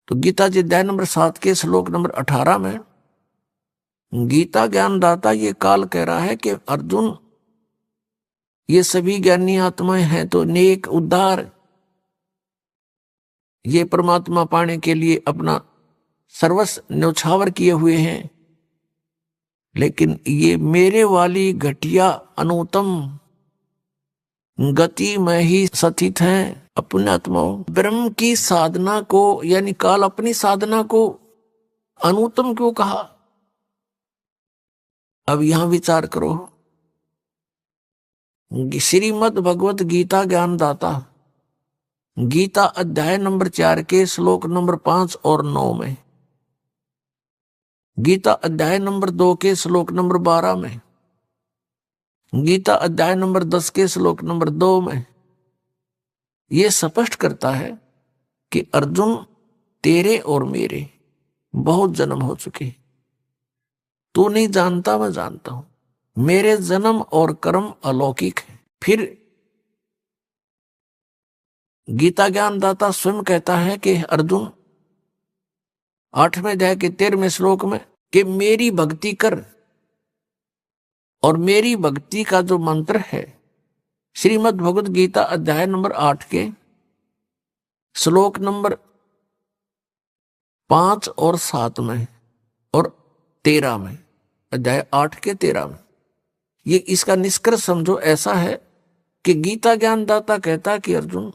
तो गीता जी अध्याय नंबर 7 के श्लोक नंबर 18 में गीता ज्ञानदाता ये काल कह रहा है कि अर्जुन, ये सभी ज्ञानी आत्माएं हैं तो नेक उद्धार, ये परमात्मा पाने के लिए अपना सर्वस्व न्यौछावर किए हुए हैं, लेकिन ये मेरे वाली घटिया अनुत्तम गति में ही स्थित हैं। अपने आत्माओं, ब्रह्म की साधना को यानी काल अपनी साधना को अनुत्तम क्यों कहा? अब यहां विचार करो। श्रीमद् भगवत गीता ज्ञानदाता गीता अध्याय नंबर 4 के श्लोक नंबर 5 और 9 में, गीता अध्याय नंबर 2 के श्लोक नंबर 12 में, गीता अध्याय नंबर 10 के श्लोक नंबर 2 में यह स्पष्ट करता है कि अर्जुन, तेरे और मेरे बहुत जन्म हो चुके, तू नहीं जानता मैं जानता हूं। मेरे जन्म और कर्म अलौकिक है। फिर गीता ज्ञानदाता स्वयं कहता है कि अर्जुन 8वें अध्याय के 13वें श्लोक में कि मेरी भक्ति कर, और मेरी भक्ति का जो मंत्र है श्रीमद् भगवद गीता अध्याय नंबर 8 के श्लोक नंबर 5 और 7 में और 13 में, अध्याय 8 के 13 में, ये इसका निष्कर्ष समझो ऐसा है कि गीता ज्ञानदाता कहता कि अर्जुन,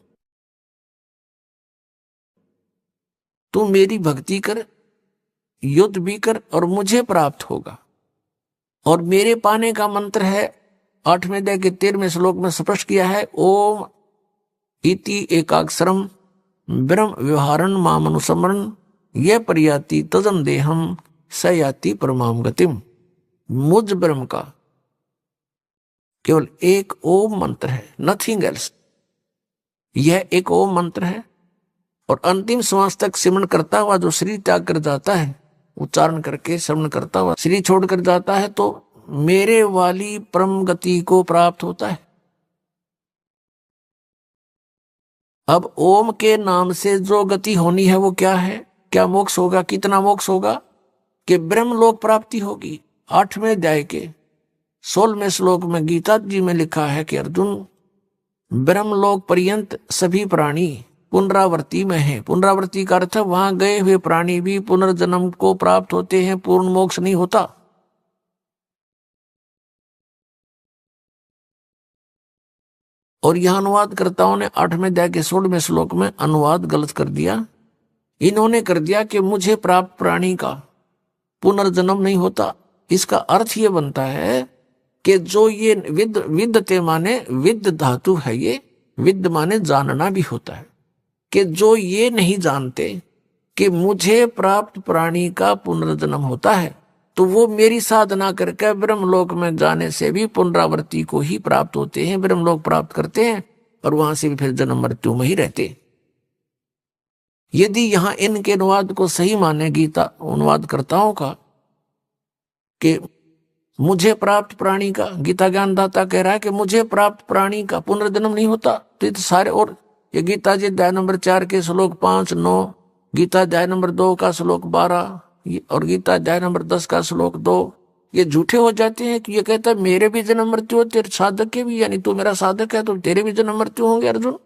तू मेरी भक्ति कर, युद्ध भी कर और मुझे प्राप्त होगा। और मेरे पाने का मंत्र है 8वें अध्याय के 13वें श्लोक में स्पष्ट किया है, ओम इति एकाक्षरम ब्रह्म व्यवहारन मामनुसमरण यह परियाति तजम देहम स याति परमाम गतिम। मुझ ब्रह्म का केवल एक ओम मंत्र है, नथिंग एल्स। यह एक ओम मंत्र है और अंतिम श्वास तक सिमरण करता हुआ जो शरीर त्याग कर जाता है, उच्चारण करके श्रवण करता हुआ शरीर छोड़कर जाता है, तो मेरे वाली परम गति को प्राप्त होता है। अब ओम के नाम से जो गति होनी है वो क्या है? क्या मोक्ष होगा? कितना मोक्ष होगा? कि ब्रह्मलोक प्राप्ति होगी। 8वें अध्याय के 16वें श्लोक में गीता जी में लिखा है कि अर्जुन, ब्रह्मलोक पर्यंत सभी प्राणी पुनरावृत्ति में है। पुनरावृत्ति का अर्थ वहां गए हुए प्राणी भी पुनर्जन्म को प्राप्त होते हैं, पूर्ण मोक्ष नहीं होता। और यह अनुवादकर्ताओं ने 8वें अध्याय के 16वें श्लोक में अनुवाद गलत कर दिया। इन्होंने कर दिया कि मुझे प्राप्त प्राणी का पुनर्जन्म नहीं होता। इसका अर्थ ये बनता है कि जो ये विद्यते माने विद्य धातु है, ये विद्य माने जानना भी होता है, कि जो ये नहीं जानते कि मुझे प्राप्त प्राणी का पुनर्जन्म होता है, तो वो मेरी साधना करके ब्रह्मलोक में जाने से भी पुनरावृत्ति को ही प्राप्त होते हैं, ब्रह्मलोक प्राप्त करते हैं और वहां से भी फिर जन्म मृत्यु में ही रहते। यदि यहां इनके अनुवाद को सही माने गीता अनुवादकर्ताओं का कि मुझे प्राप्त प्राणी का, गीता ज्ञानदाता कह रहा है कि मुझे प्राप्त प्राणी का पुनर्जन्म नहीं होता, तो ये सारे, और ये गीता जी अध्याय नंबर 4 के श्लोक 5, 9, गीता अध्याय नंबर 2 का श्लोक 12 और गीता अध्याय नंबर 10 का श्लोक 2, ये झूठे हो जाते हैं कि ये कहता है मेरे भी जन्म मृत्यु होते, साधक के भी, यानी तू मेरा साधक है तो तेरे भी जन्म मृत्यु होंगे अर्जुन।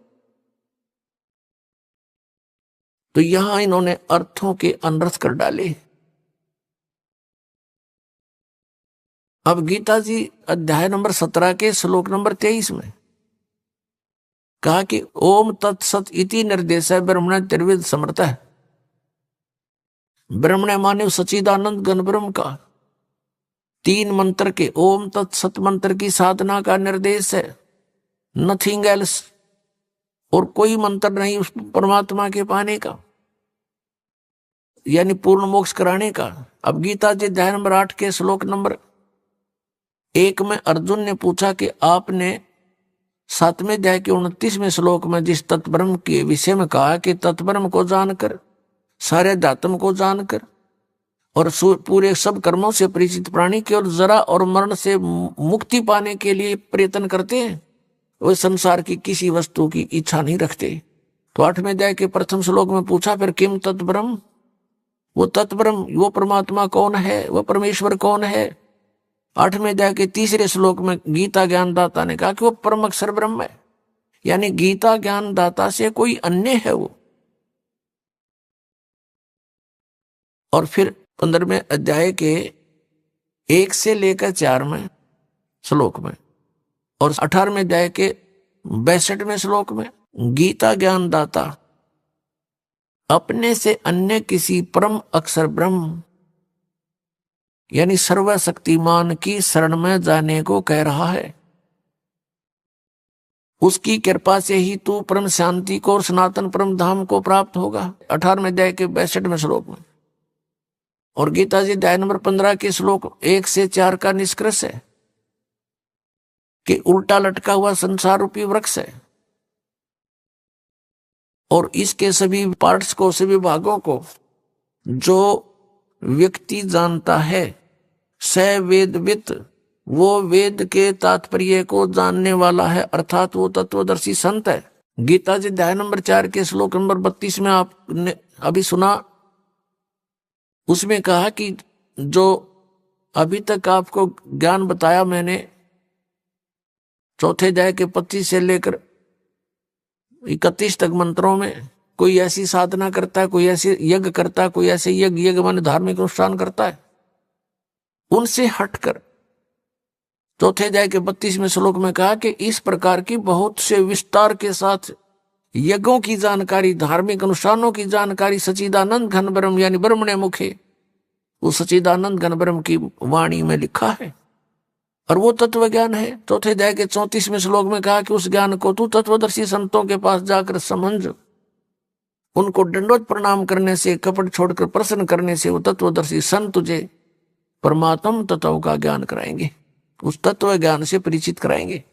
तो यहां इन्होंने अर्थों के अनर्थ कर डाले। अब गीता जी अध्याय नंबर 17 के श्लोक नंबर 23 में कहा कि ओम तत्सत इति निर्देश है ब्रह्मण त्रिविध समर्थ है। ब्रह्मण माने सच्चिदानंद घन ब्रह्म का 3 मंत्र के ओम तत्सत मंत्र की साधना का निर्देश है, नथिंग एल्स। और कोई मंत्र नहीं उस परमात्मा के पाने का, यानी पूर्ण मोक्ष कराने का। अब गीता जी अध्याय नंबर 8 के श्लोक नंबर 1 में अर्जुन ने पूछा कि आपने 7वें अध्याय के 29वें श्लोक में जिस तत्ब्रह्म के विषय में कहा कि तत्ब्रह्म को जानकर, सारे अध्यात्म को जानकर और पूरे सब कर्मों से परिचित प्राणी केवल जरा और मरण से मुक्ति पाने के लिए प्रयत्न करते हैं, वे संसार की किसी वस्तु की इच्छा नहीं रखते। तो 8वें अध्याय के प्रथम श्लोक में पूछा फिर किम तत्ब्रह्म, वो तत्ब्रह्म, वो परमात्मा कौन है, वो परमेश्वर कौन है। 8वें अध्याय के तीसरे श्लोक में गीता ज्ञानदाता ने कहा कि वो परम अक्षर ब्रह्म है, यानी गीता ज्ञानदाता से कोई अन्य है वो। और फिर 15वें अध्याय के 1 से लेकर 4 में श्लोक में और 18वें अध्याय के 62वें श्लोक में गीता ज्ञानदाता अपने से अन्य किसी परम अक्षर ब्रह्म यानी सर्वशक्तिमान की शरण में जाने को कह रहा है। उसकी कृपा से ही तू परम शांति को और सनातन परम धाम को प्राप्त होगा, 18वें अध्याय के 62वें श्लोक में। और गीता जी अध्याय नंबर 15 के श्लोक 1 से 4 का निष्कर्ष है कि उल्टा लटका हुआ संसार रूपी वृक्ष है और इसके सभी पार्ट्स को, सभी भागों को जो व्यक्ति जानता है, स वेदवित, वो वेद के तात्पर्य को जानने वाला है, अर्थात वो तत्वदर्शी संत है। गीता जी अध्याय नंबर 4 के श्लोक नंबर 32 में आपने अभी सुना, उसमें कहा कि जो अभी तक आपको ज्ञान बताया मैंने, चौथे अध्याय के 25 से लेकर 31 तक मंत्रों में, कोई ऐसी साधना करता है, कोई ऐसे यज्ञ करता है, कोई ऐसे यज्ञ माने धार्मिक अनुष्ठान करता है, उनसे हटकर चौथे अध्याय के 32वें श्लोक में कहा कि इस प्रकार की बहुत से विस्तार के साथ यज्ञों की जानकारी, धार्मिक अनुष्ठानों की जानकारी सच्चिदानंद घन ब्रह्म यानी ब्रह्मणे मुखे, वो सच्चिदानंद घन ब्रह्म की वाणी में लिखा है और वो तत्व ज्ञान है। चौथे अध्याय के 34वें श्लोक में कहा कि उस ज्ञान को तू तत्वदर्शी संतों के पास जाकर समझ, उनको दंडवत प्रणाम करने से, कपट छोड़कर प्रसन्न करने से वो तत्वदर्शी संत तुझे परमात्म तत्व का ज्ञान कराएंगे, उस तत्व ज्ञान से परिचित कराएंगे।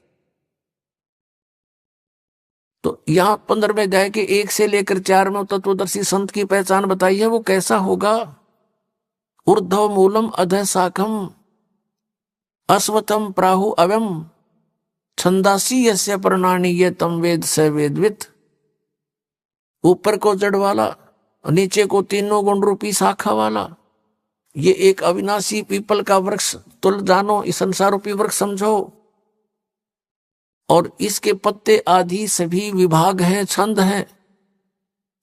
तो यहां 15वें अध्याय के 1 से लेकर 4 में तत्वदर्शी संत की पहचान बताई है। वो कैसा होगा? ऊर्ध्व मूलम अधः शाखम अश्वत्थम प्राहु अवम छंदासी यस्य प्रणानी ये तम वेद स वेदवित। ऊपर को जड़ वाला, नीचे को तीनों गुण रूपी शाखा वाला, ये एक अविनाशी पीपल का वृक्ष तुल जानो, इस संसार रूपी वृक्ष समझो, और इसके पत्ते आदि सभी विभाग हैं, छंद हैं,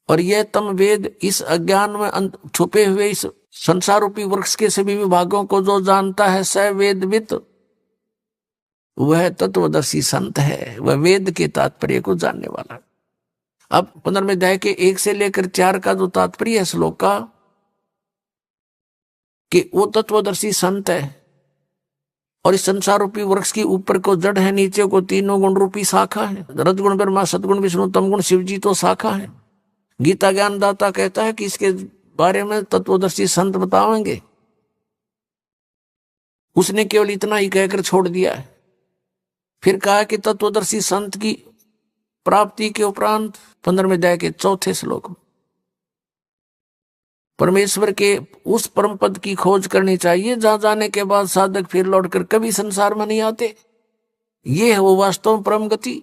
और यह तम वेद इस अज्ञान में छुपे हुए इस संसार रूपी वृक्ष के सभी विभागों को जो जानता है, स वेदवित, वह तत्वदर्शी संत है, वह वेद के तात्पर्य को जानने वाला। अब 15वें अध्याय के 1 से लेकर 4 का जो तात्पर्य है श्लोक का, कि वो तत्वदर्शी संत है और इस संसार रूपी वृक्ष की ऊपर को जड़ है, नीचे को तीनों गुण रूपी शाखा है, रजगुण ब्रह्मा सदगुण विष्णु तमगुण शिव जी तो शाखा है। गीता ज्ञानदाता कहता है कि इसके बारे में तत्वदर्शी संत बताएंगे। उसने केवल इतना ही कहकर छोड़ दिया है। फिर कहा कि तत्वदर्शी संत की प्राप्ति के उपरांत 15वें अध्याय के 4थे श्लोक में परमेश्वर के उस परम पद की खोज करनी चाहिए जहां जाने के बाद साधक फिर लौटकर कभी संसार में नहीं आते। ये है वो वास्तव परम गति,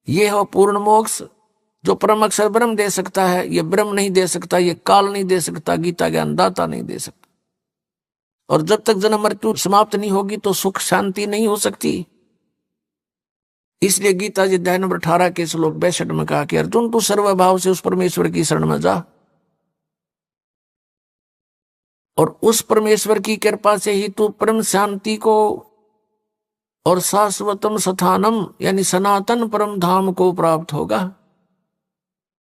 ये है वो पूर्ण मोक्ष जो परम अक्षर ब्रह्म दे सकता है। ये ब्रह्म नहीं दे सकता, ये काल नहीं दे सकता, गीता ज्ञानदाता नहीं दे सकता। और जब तक जन्म मृत्यु समाप्त नहीं होगी तो सुख शांति नहीं हो सकती। इसलिए गीता जी अध्याय नंबर 18 के श्लोक 62 में कहा कि अर्जुन तू सर्वभाव से उस परमेश्वर की शरण में जा और उस परमेश्वर की कृपा से ही तू परम शांति को और शाश्वतम स्थानम यानी सनातन परम धाम को प्राप्त होगा।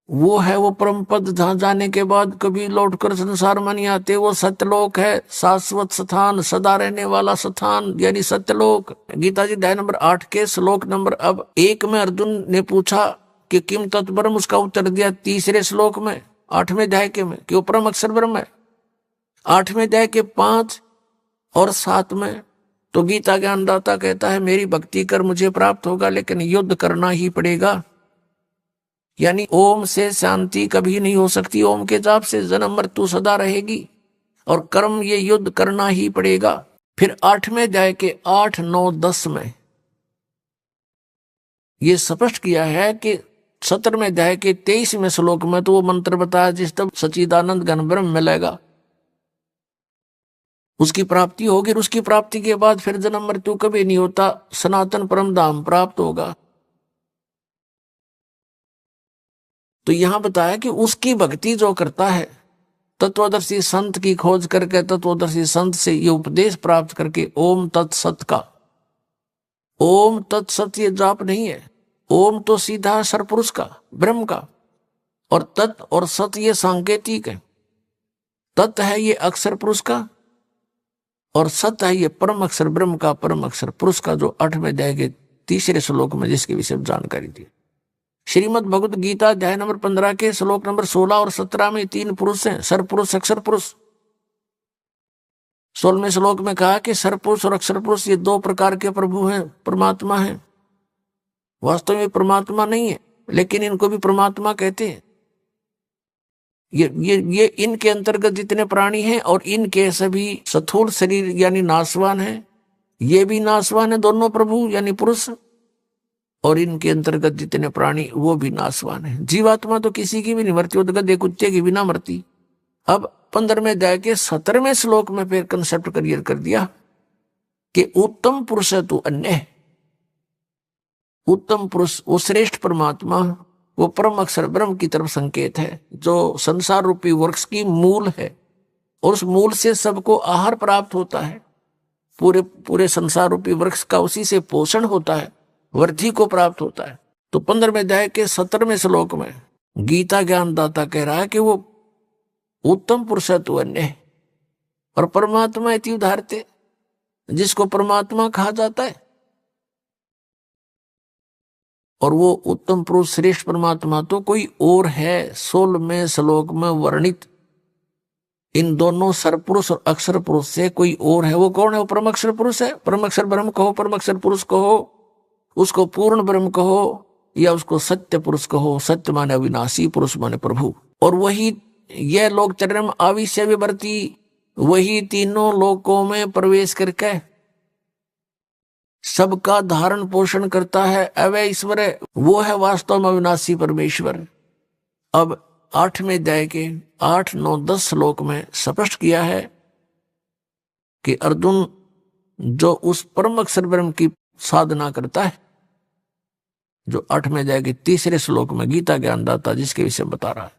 वो है वो परम पद जहां जाने के बाद कभी लौटकर संसार में नहीं आते। वो सत्यलोक है, शाश्वत स्थान, सदा रहने वाला स्थान यानी सत्यलोक। गीता जी अध्याय नंबर 8 के श्लोक नंबर अब 1 में अर्जुन ने पूछा कि किम तत्ब्रह्म, उसका उत्तर दिया 3रे श्लोक में 8वें अध्याय के में कि वो परम अक्षर ब्रह्म है। 8वें अध्याय के 5 और 7 में तो गीता ज्ञानदाता कहता है मेरी भक्ति कर मुझे प्राप्त होगा, लेकिन युद्ध करना ही पड़ेगा। यानी ओम से शांति कभी नहीं हो सकती, ओम के जाप से जन्म मृत्यु सदा रहेगी और कर्म ये युद्ध करना ही पड़ेगा। फिर 8वें अध्याय के 8, 9, 10 में ये स्पष्ट किया है कि 17वें अध्याय के 23वें श्लोक में तो वो मंत्र बताया जिस तब सच्चिदानंद घन ब्रह्म मिलेगा, उसकी प्राप्ति होगी। और उसकी प्राप्ति के बाद फिर जन्म मृत्यु कभी नहीं होता, सनातन परम धाम प्राप्त होगा। तो यहां बताया कि उसकी भक्ति जो करता है, तत्वदर्शी संत की खोज करके, तत्वदर्शी संत से ये उपदेश प्राप्त करके, ओम तत्सत का, ओम तत्सत ये जाप नहीं है, ओम तो सीधा सरपुरुष का, ब्रह्म का, और तत् और सत ये सांकेतिक है। तत् है ये अक्षर पुरुष का, और सत है ये परम अक्षर ब्रह्म का, परम अक्षर पुरुष का, जो 8वें अध्याय के 3रे श्लोक में जिसके विषय में जानकारी दी। श्रीमद् भगवत गीता अध्याय नंबर 15 के श्लोक नंबर 16 और 17 में 3 पुरुष हैं, सरपुरुष अक्षर पुरुष। 16वें श्लोक में कहा कि सरपुरुष और अक्षर पुरुष ये 2 प्रकार के प्रभु हैं, परमात्मा हैं। वास्तव में परमात्मा नहीं है, लेकिन इनको भी परमात्मा कहते हैं। ये इनके अंतर्गत जितने प्राणी हैं और इनके सभी स्थूल शरीर यानी नाशवान हैं, ये भी नाशवान है, दोनों प्रभु यानी पुरुष, और इनके अंतर्गत जितने प्राणी वो भी नाशवान है। जीवात्मा तो किसी की भी नहीं मरती, वो तो गधे कुत्ते की भी ना मरती। अब 15वें अध्याय के 17वें श्लोक में फिर कंसेप्ट क्लियर कर दिया कि उत्तम पुरुष है तू अन्य। उत्तम पुरुष वो श्रेष्ठ परमात्मा, वो परम अक्षर ब्रह्म की तरफ संकेत है, जो संसार रूपी वृक्ष की मूल है, और उस मूल से सबको आहार प्राप्त होता है। पूरे संसार रूपी वृक्ष का उसी से पोषण होता है, वृद्धि को प्राप्त होता है। तो 15वें अध्याय के 17वें श्लोक में गीता ज्ञानदाता कह रहा है कि वो उत्तम पुरुष है तू अन्य, और परमात्मा इति उदाहरते, जिसको परमात्मा कहा जाता है। और वो उत्तम पुरुष श्रेष्ठ परमात्मा तो कोई और है 16वें श्लोक में वर्णित इन दोनों सरपुरुष और अक्षर पुरुष से कोई और है। वो कौन है? वो परम अक्षर पुरुष है। परम अक्षर ब्रह्म कहो, परम अक्षर पुरुष कहो, उसको पूर्ण ब्रह्म कहो, या उसको सत्य पुरुष कहो। सत्य माने अविनाशी, पुरुष माने प्रभु। और वही यह लोक चरम आविश्य विवर्ती, वही तीनों लोकों में प्रवेश करके सबका धारण पोषण करता है। अवय ईश्वर है, वो है वास्तव में अविनाशी परमेश्वर। अब 8वें अध्याय के 8, 9, 10 श्लोक में स्पष्ट किया है कि अर्जुन जो उस परम अक्षर ब्रह्म की साधना करता है, जो 8वें अध्याय के 3रे श्लोक में गीता ज्ञानदाता जिसके विषय बता रहा है,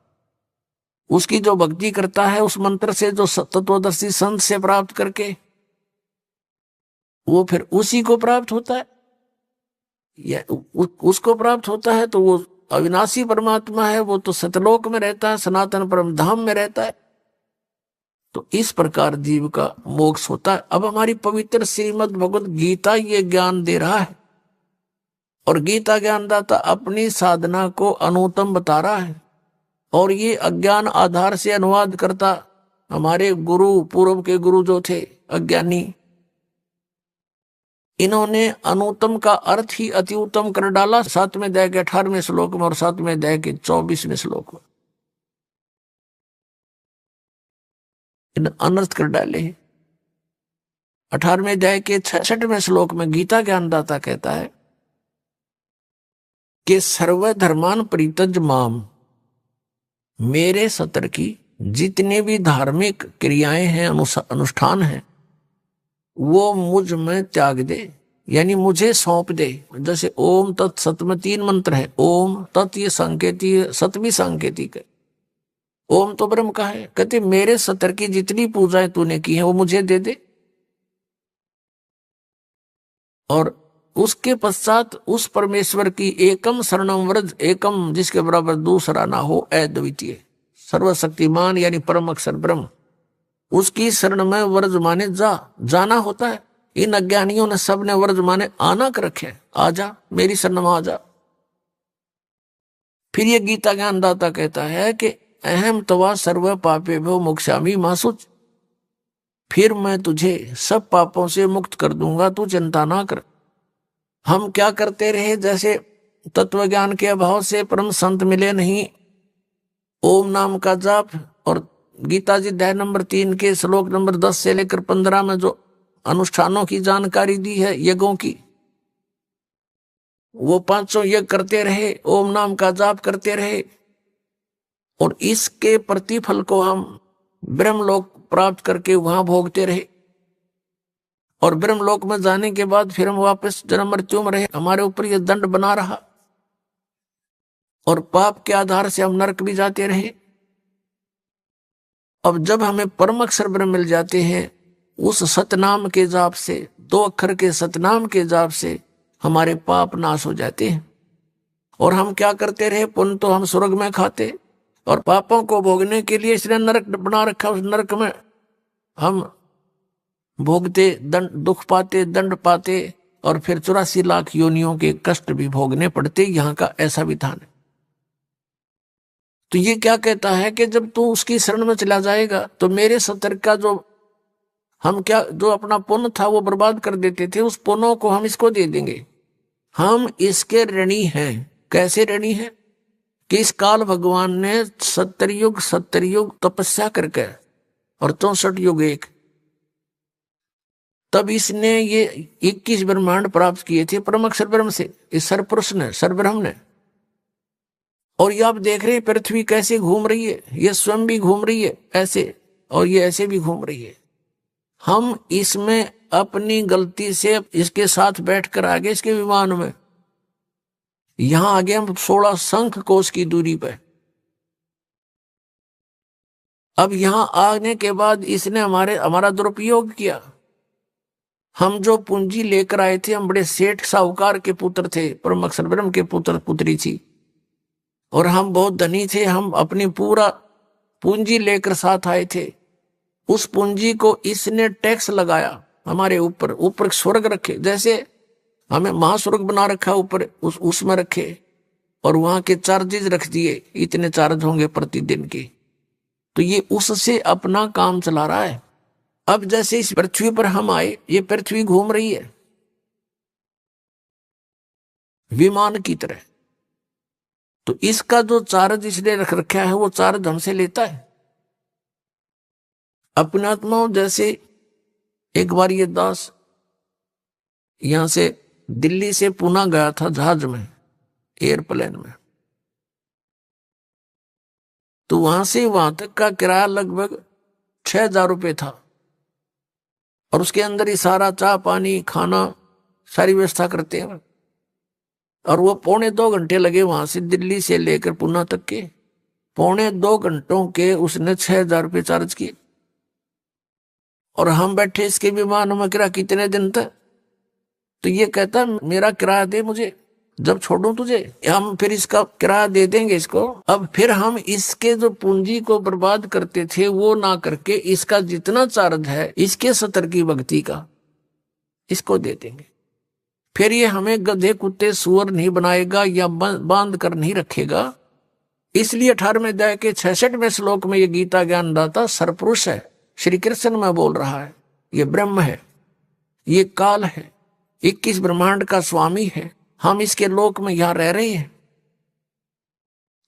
उसकी जो भक्ति करता है उस मंत्र से, जो तत्वदर्शी संत से प्राप्त करके, वो फिर उसी को प्राप्त होता है, या उसको प्राप्त होता है। तो वो अविनाशी परमात्मा है, वो तो सतलोक में रहता है, सनातन परम धाम में रहता है। तो इस प्रकार जीव का मोक्ष होता है। अब हमारी पवित्र श्रीमद् भगवत गीता ये ज्ञान दे रहा है, और गीता ज्ञानदाता अपनी साधना को अनुत्तम बता रहा है, और ये अज्ञान आधार से अनुवाद करता हमारे गुरु, पूर्व के गुरु जो थे अज्ञानी, इन्होंने अनुत्तम का अर्थ ही अति उत्तम कर डाला 7वें अध्याय के 18वें श्लोक में और 7वें अध्याय के 24वें श्लोक में इन अनर्थ कर डाले। 18वें अध्याय के 66वें श्लोक में गीता ज्ञानदाता कहता है कि सर्वधर्मान परित्यज माम, मेरे सतर की जितने भी धार्मिक क्रियाएं हैं, अनुष्ठान हैं, वो मुझ में त्याग दे, यानी मुझे सौंप दे। जैसे ओम तत् सत में 3 मंत्र है। ओम तत् ये सांकेतिक, सत भी सांकेतिक है। ओम तो ब्रह्म का है। कहते मेरे सतर की जितनी पूजाएं तूने की है वो मुझे दे दे, और उसके पश्चात उस परमेश्वर की एकम शरणम व्रज, एकम जिसके बराबर दूसरा ना हो, अद्वितीय सर्वशक्तिमान यानी परम अक्षर ब्रह्म, उसकी शरण में व्रज माने जाना होता है। इन अज्ञानियों ने सब ने व्रज माने आना कर रखे, आजा मेरी शरण में आजा। फिर ये गीता ज्ञानदाता कहता है कि अहम तवा सर्व पापे भो मोक्षामि मासुच, फिर मैं तुझे सब पापों से मुक्त कर दूंगा, तू चिंता ना कर। हम क्या करते रहे, जैसे तत्व ज्ञान के अभाव से परम संत मिले नहीं, ओम नाम का जाप, और गीता जी अध्याय नंबर 3 के श्लोक नंबर 10 से लेकर 15 में जो अनुष्ठानों की जानकारी दी है, यज्ञों की, वो 500 यज्ञ करते रहे, ओम नाम का जाप करते रहे, और इसके प्रतिफल को हम ब्रह्मलोक प्राप्त करके वहां भोगते रहे। और ब्रह्मलोक में जाने के बाद फिर हम वापस जन्म मृत्यु में रहे, हमारे ऊपर यह दंड बना रहा, और पाप के आधार से हम नरक भी जाते रहे। अब जब हमें परम अक्षर ब्रह्म मिल जाते हैं, उस सतनाम के जाप से, 2 अक्षर के सतनाम के जाप से हमारे पाप नाश हो जाते हैं। और हम क्या करते रहे, पुण्य तो हम स्वर्ग में खाते, और पापों को भोगने के लिए इसने नरक बना रखा, उस नरक में हम भोगते, दंड, दुख पाते, दंड पाते, और फिर 84 लाख योनियों के कष्ट भी भोगने पड़ते। यहाँ का ऐसा विधान है। तो ये क्या कहता है कि जब तू उसकी शरण में चला जाएगा तो मेरे सतर्क का जो हम क्या जो अपना पुण्य था वो बर्बाद कर देते थे, उस पुण्यों को हम इसको दे देंगे। हम इसके ऋणी हैं। कैसे ऋणी हैं कि इस काल भगवान ने 70 युग तपस्या करके और 64 युग एक, तब इसने ये 21 ब्रह्मांड प्राप्त किए थे परम अक्षर ब्रह्म से, इस सरपुरुष ने, सरब्रह्म ने। और ये आप देख रहे हैं पृथ्वी कैसे घूम रही है, ये स्वयं भी घूम रही है ऐसे, और ये ऐसे भी घूम रही है। हम इसमें अपनी गलती से इसके साथ बैठकर आगे इसके विमान में, यहां आगे हम 16 शंख कोश की दूरी पर। अब यहां आने के बाद इसने हमारा दुरुपयोग किया। हम जो पूंजी लेकर आए थे, हम बड़े सेठ साहूकार के पुत्र थे, परम अक्षर ब्रह्म के पुत्र पुत्री थी, और हम बहुत धनी थे। हम अपनी पूरा पूंजी लेकर साथ आए थे। उस पूंजी को इसने टैक्स लगाया हमारे ऊपर, ऊपर स्वर्ग रखे, जैसे हमें महास्वर्ग बना रखा ऊपर, उसमें रखे, और वहां के चार्जेस रख दिए, इतने चार्ज होंगे प्रतिदिन के। तो ये उससे अपना काम चला रहा है। अब जैसे इस पृथ्वी पर हम आए, ये पृथ्वी घूम रही है विमान की तरह, तो इसका जो चार्ज इसने रख रखा है वो चार्ज हमसे लेता है। अपने आत्माओं जैसे एक बार ये दास यहां से दिल्ली से पुणे गया था जहाज में, एयरप्लेन में, तो वहां से वहां तक का किराया लगभग 6,000 रुपये था, और उसके अंदर ही सारा चाय पानी खाना सारी व्यवस्था करते हैं। और वो 2.25 घंटे लगे वहां से, दिल्ली से लेकर पुणे तक के 2.25 घंटों के उसने 6,000 रुपये चार्ज किए। और हम बैठे इसके विमान में, किराया कितने दिन तक, तो ये कहता मेरा किराया दे मुझे, जब छोड़ूं तुझे, हम फिर इसका किराया दे देंगे इसको। अब फिर हम इसके जो पूंजी को बर्बाद करते थे वो ना करके इसका जितना चार्ज है इसके 70 की भक्ति का इसको दे देंगे। फिर ये हमें गधे कुत्ते सुअर नहीं बनाएगा या बांध कर नहीं रखेगा। इसलिए 18वें अध्याय के 66वें श्लोक में ये गीता ज्ञानदाता सरपुरुष है, श्री कृष्ण में बोल रहा है, ये ब्रह्म है, ये काल है, 21 ब्रह्मांड का स्वामी है, हम इसके लोक में यहां रह रहे हैं।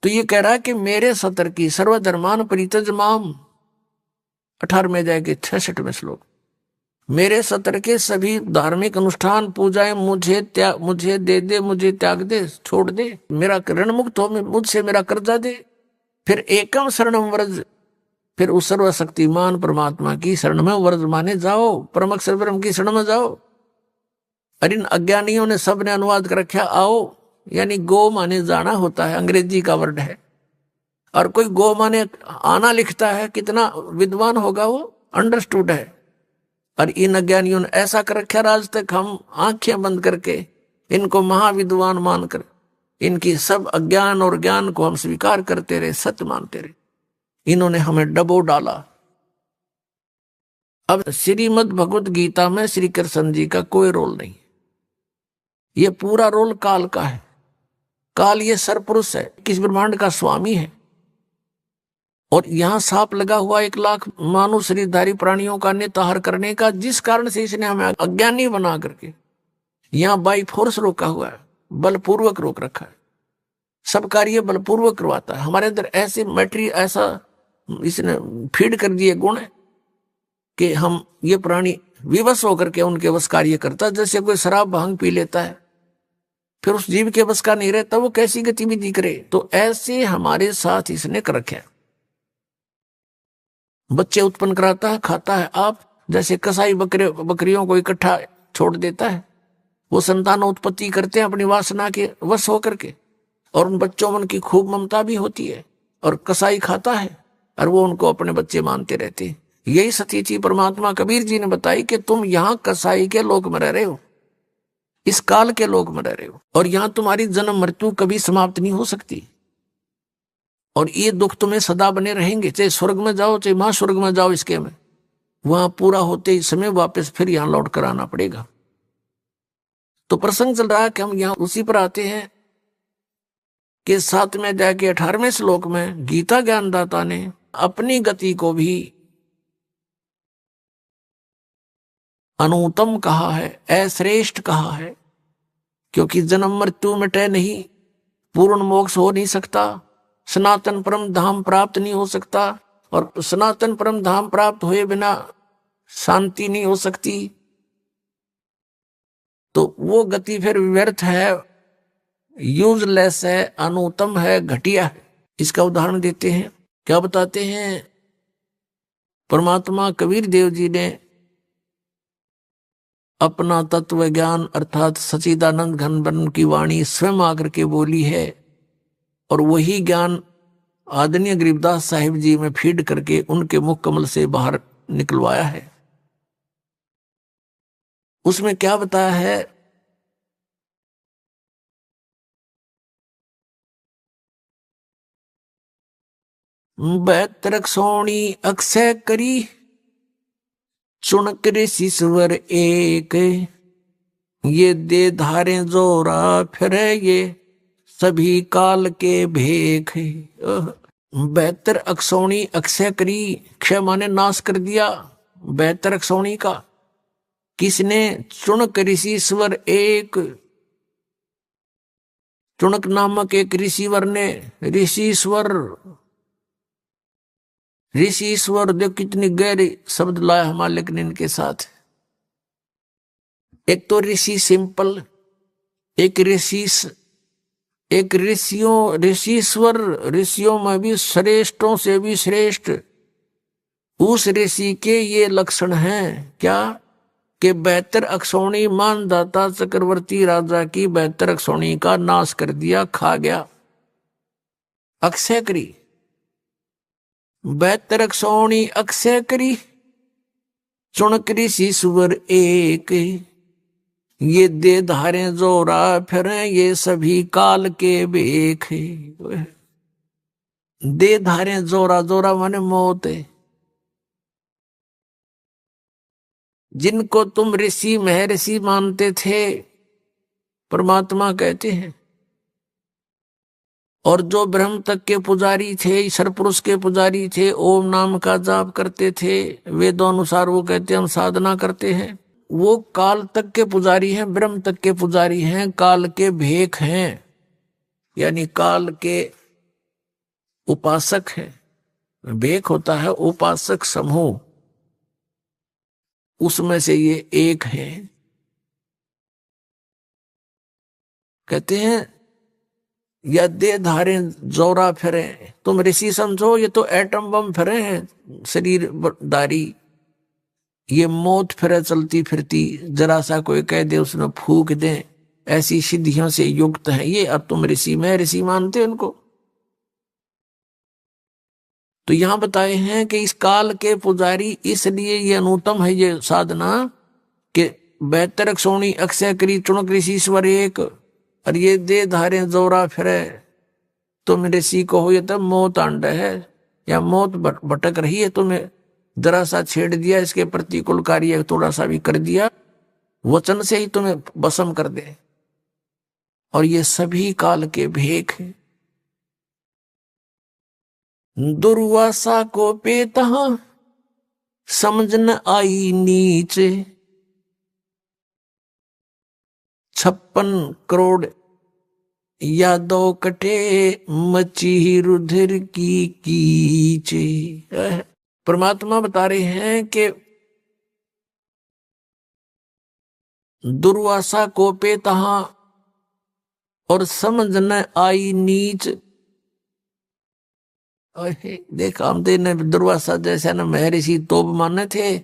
तो ये कह रहा है कि मेरे सतर की सर्वधर्मान परित्यज माम, 18वें अध्याय के 66वें श्लोक, मेरे सतर के सभी धार्मिक अनुष्ठान पूजाएं मुझे दे दे, मुझे त्याग दे, छोड़ दे, मेरा ऋण मुक्त हो, मुझसे मेरा कर्जा दे। फिर एकम शरणम व्रज, फिर उस सर्वशक्तिमान परमात्मा की शरण में व्रज माने जाओ, परम अक्षर ब्रह्म की शरण में जाओ। और इन अज्ञानियों ने सबने अनुवाद कर रखा आओ, यानी गो माने जाना होता है, अंग्रेजी का वर्ड है। और कोई गो माने आना लिखता है, कितना विद्वान होगा वो, अंडरस्टूड है। और इन अज्ञानियों ने ऐसा कर रखा, आज तक हम आंखें बंद करके इनको महाविद्वान मानकर इनकी सब अज्ञान और ज्ञान को हम स्वीकार करते रहे, सत्य मानते रहे। इन्होंने हमें डबो डाला। अब श्रीमद् भगवत गीता में श्री कृष्ण जी का कोई रोल नहीं, ये पूरा रोल काल का है। काल ये सरपुरुष है, किस ब्रह्मांड का स्वामी है। और यहां सांप लगा हुआ 1 लाख मानव शरीरधारी प्राणियों का निताहार करने का, जिस कारण से इसने हमें अज्ञानी बना करके यहां बाई फोर्स रोका हुआ है, बलपूर्वक रोक रखा है। सब कार्य बलपूर्वक करवाता है। हमारे अंदर ऐसे मैट्री, ऐसा इसने फीड कर दिए गुण है कि हम ये प्राणी विवश होकर के उनके वश कार्य करता है। जैसे कोई शराब भांग पी लेता है फिर उस जीव के बस का नहीं रहता, वो कैसी गतिविधि करे। तो ऐसे हमारे साथ इसने कर रखे, बच्चे उत्पन्न कराता है, खाता है। आप जैसे कसाई बकरियों को इकट्ठा छोड़ देता है, वो संतान उत्पत्ति करते हैं अपनी वासना के वश होकर के, और उन बच्चों में उनकी खूब ममता भी होती है, और कसाई खाता है और वो उनको अपने बच्चे मानते रहते हैं। यही सती चीज परमात्मा कबीर जी ने बताई कि तुम यहाँ कसाई के लोक में रह रहे हो, इस काल के लोक में रह रहे हो, और यहाँ तुम्हारी जन्म मृत्यु कभी समाप्त नहीं हो सकती, और ये दुख तुम्हें सदा बने रहेंगे, चाहे स्वर्ग में जाओ चाहे महास्वर्ग में जाओ, इसके में वहां पूरा होते ही समय वापस फिर यहाँ लौट कर आना पड़ेगा। तो प्रसंग चल रहा है कि हम यहाँ उसी पर आते हैं कि 7वें अध्याय के 18वें श्लोक में गीता ज्ञानदाता ने अपनी गति को भी अनुत्तम कहा है, अश्रेष्ठ कहा है, क्योंकि जन्म मृत्यु मिटे नहीं, पूर्ण मोक्ष हो नहीं सकता, सनातन परम धाम प्राप्त नहीं हो सकता, और सनातन परम धाम प्राप्त हुए बिना शांति नहीं हो सकती। तो वो गति फिर व्यर्थ है, यूजलेस है, अनुत्तम है, घटिया है। इसका उदाहरण देते हैं, क्या बताते हैं, परमात्मा कबीर देव जी ने अपना तत्व ज्ञान अर्थात सच्चिदानंद घन ब्रह्म की वाणी स्वयं आकर के बोली है, और वही ज्ञान आदरणीय गरीबदास साहिब जी में फीड करके उनके मुख कमल से बाहर निकलवाया है। उसमें क्या बताया है, बैतरक सोनी अक्षय करी, चुनक ऋषि स्वर एक, ये दे धारे जोरा फिरे, ये सभी काल के भेख। बेहतर अक्षौणी अक्षय करी, क्षय माने नाश कर दिया बेहतर अक्षौणी का, किसने, चुनक ऋषि स्वर एक, चुनक नामक एक ऋषिवर ने, ऋषिश्वर, ऋषिश्वर देख कितनी गहरी शब्द लाया हमारे लेकिन इनके साथ। एक तो ऋषि सिंपल, एक एक ऋषिश्वर, ऋषियों में भी श्रेष्ठों से भी श्रेष्ठ। उस ऋषि के ये लक्षण हैं क्या, कि बेहतर अक्षौणी मानदाता चक्रवर्ती राजा की बेहतर अक्षौणी का नाश कर दिया, खा गया, अक्षय करी, बेहतर अक्षौणी अक्षय करी, चुनक ऋषि सुवर एक, ये दे धारे जोरा फिरे, ये सभी काल के बेख। दे धारे जोरा, जोरा माने मौत है। जिनको तुम ऋषि महर्षि मानते थे, परमात्मा कहते हैं, और जो ब्रह्म तक के पुजारी थे, ईश्वर पुरुष के पुजारी थे, ओम नाम का जाप करते थे, वेदों अनुसार वो कहते हम साधना करते हैं, वो काल तक के पुजारी हैं, ब्रह्म तक के पुजारी हैं, काल के भेख हैं, यानी काल के उपासक हैं। भेख होता है उपासक समूह, उसमें से ये एक है। कहते हैं या दे धारे जोरा फिरे, तुम ऋषि समझो, ये तो एटम बम फिरे हैं शरीर दारी, ये मौत फिरे चलती फिरती, जरा सा कोई कह दे उसमें फूक दे, ऐसी सिद्धियों से युक्त है ये, अब तुम ऋषि में ऋषि मानते उनको। तो यहां बताए हैं कि इस काल के पुजारी, इसलिए ये अनुत्तम है ये साधना, कि बेहतर सोनी अक्षय करी, चुनक ऋषि स्वर एक, और ये दे धारे जोरा फिरे, तुम ऋषि को हो, ये तब मौत आंड है, या मौत भटक रही है, तुम्हें जरा सा छेड़ दिया, इसके प्रतिकूल कार्य थोड़ा सा भी कर दिया, वचन से ही तुम्हें भस्म कर दे, और ये सभी काल के भेख हैं। दुर्वासा को पेता समझ न आई नीचे, 56 करोड़ यादव कटे, मची रुधिर की कीचे। परमात्मा बता रहे हैं कि दुर्वासा को पेता और समझ न आई नीच। देख कामदेव ने दुर्वासा जैसे न महर्षि तोप माने थे,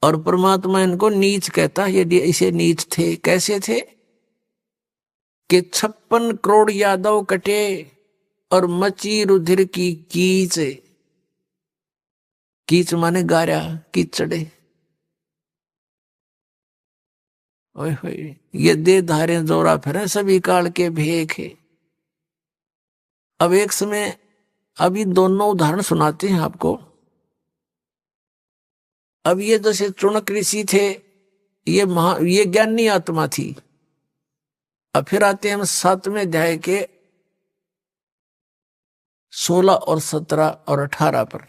और परमात्मा इनको नीच कहता। यदि इसे नीच थे, कैसे थे कि 56 करोड़ यादव कटे और मची रुधिर की कीच। कीच माने गारा, कीचड़े। ओए होए, ये दे धारे जोरा फिर सभी काल के भेखे। अब एक समय, अभी दोनों उदाहरण सुनाते हैं आपको। अब ये जैसे चुनक ऋषि थे, ये ज्ञानी आत्मा थी। अब फिर आते हैं हम 7वें अध्याय के 16 और 17 और 18 पर।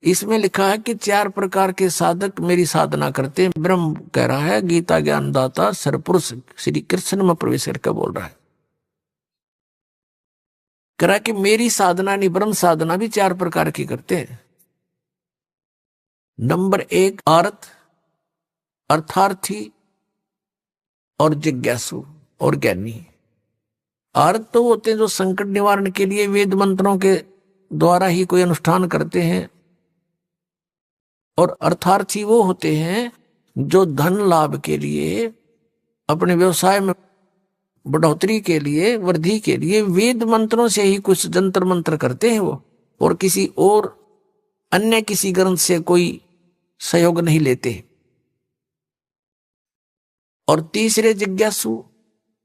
इसमें लिखा है कि 4 प्रकार के साधक मेरी साधना करते हैं। ब्रह्म कह रहा है, गीता ज्ञानदाता सरपुरुष श्री कृष्ण में प्रवेश करके बोल रहा है। कह रहा है कि मेरी साधना नहीं, ब्रह्म साधना भी 4 प्रकार की करते हैं। नंबर 1 अर्थार्थी और जिज्ञासु और ज्ञानी। अर्थ तो होते हैं जो संकट निवारण के लिए वेद मंत्रों के द्वारा ही कोई अनुष्ठान करते हैं, और अर्थार्थी वो होते हैं जो धन लाभ के लिए, अपने व्यवसाय में बढ़ोतरी के लिए, वृद्धि के लिए वेद मंत्रों से ही कुछ जंतर मंत्र करते हैं वो, और किसी और अन्य किसी ग्रंथ से कोई सहयोग नहीं लेते। और तीसरे जिज्ञासु,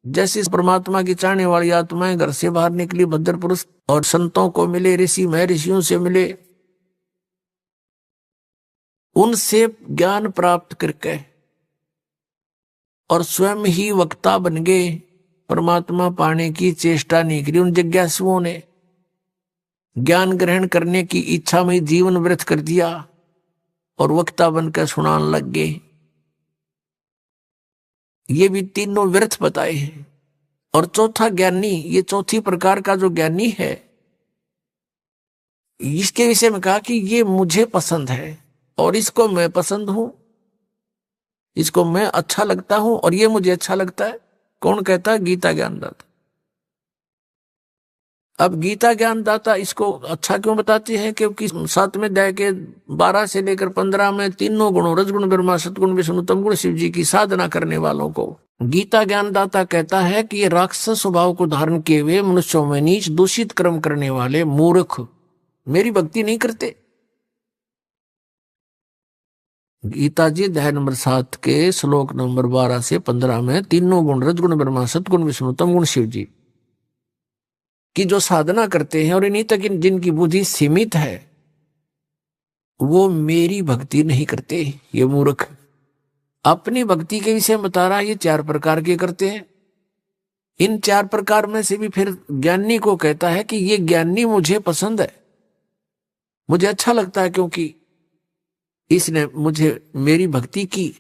जैसे परमात्मा की चाहने वाली आत्माएं घर से बाहर निकली, भद्र पुरुष और संतों को मिले, ऋषि महर्षियों से मिले, उनसे ज्ञान प्राप्त करके और स्वयं ही वक्ता बन गए, परमात्मा पाने की चेष्टा नहीं करी। उन जिज्ञासुओं ने ज्ञान ग्रहण करने की इच्छा में जीवन व्यर्थ कर दिया और वक्ता बनकर सुनाने लग गए। ये भी तीनों व्यर्थ बताए हैं। और चौथा ज्ञानी, ये चौथी प्रकार का जो ज्ञानी है, इसके विषय में कहा कि ये मुझे पसंद है और इसको मैं पसंद हूं, इसको मैं अच्छा लगता हूं और ये मुझे अच्छा लगता है। कौन कहता है? गीता ज्ञानदाता। अब गीता ज्ञानदाता इसको अच्छा क्यों बताते हैं? क्योंकि 7वें अध्याय के 12 से लेकर 15 में तीनों गुणों, रजगुण ब्रह्मा, सतगुण विष्णु, तमगुण शिव जी की साधना करने वालों को गीता ज्ञानदाता कहता है कि ये राक्षस स्वभाव को धारण किए हुए मनुष्यों में नीच दूषित कर्म करने वाले मूर्ख मेरी भक्ति नहीं करते। गीता जी अध्याय नंबर 7 के श्लोक नंबर 12 से 15 में तीनों गुण, रजगुण ब्रह्मा, सतगुण विष्णु, तमगुण शिव जी की जो साधना करते हैं और इन्हीं तक जिनकी बुद्धि सीमित है, वो मेरी भक्ति नहीं करते। ये मूर्ख अपनी भक्ति के विषय बता रहा है, ये 4 प्रकार के करते हैं। इन 4 प्रकार में से भी फिर ज्ञानी को कहता है कि ये ज्ञानी मुझे पसंद है, मुझे अच्छा लगता है, क्योंकि इसने मुझे मेरी भक्ति की,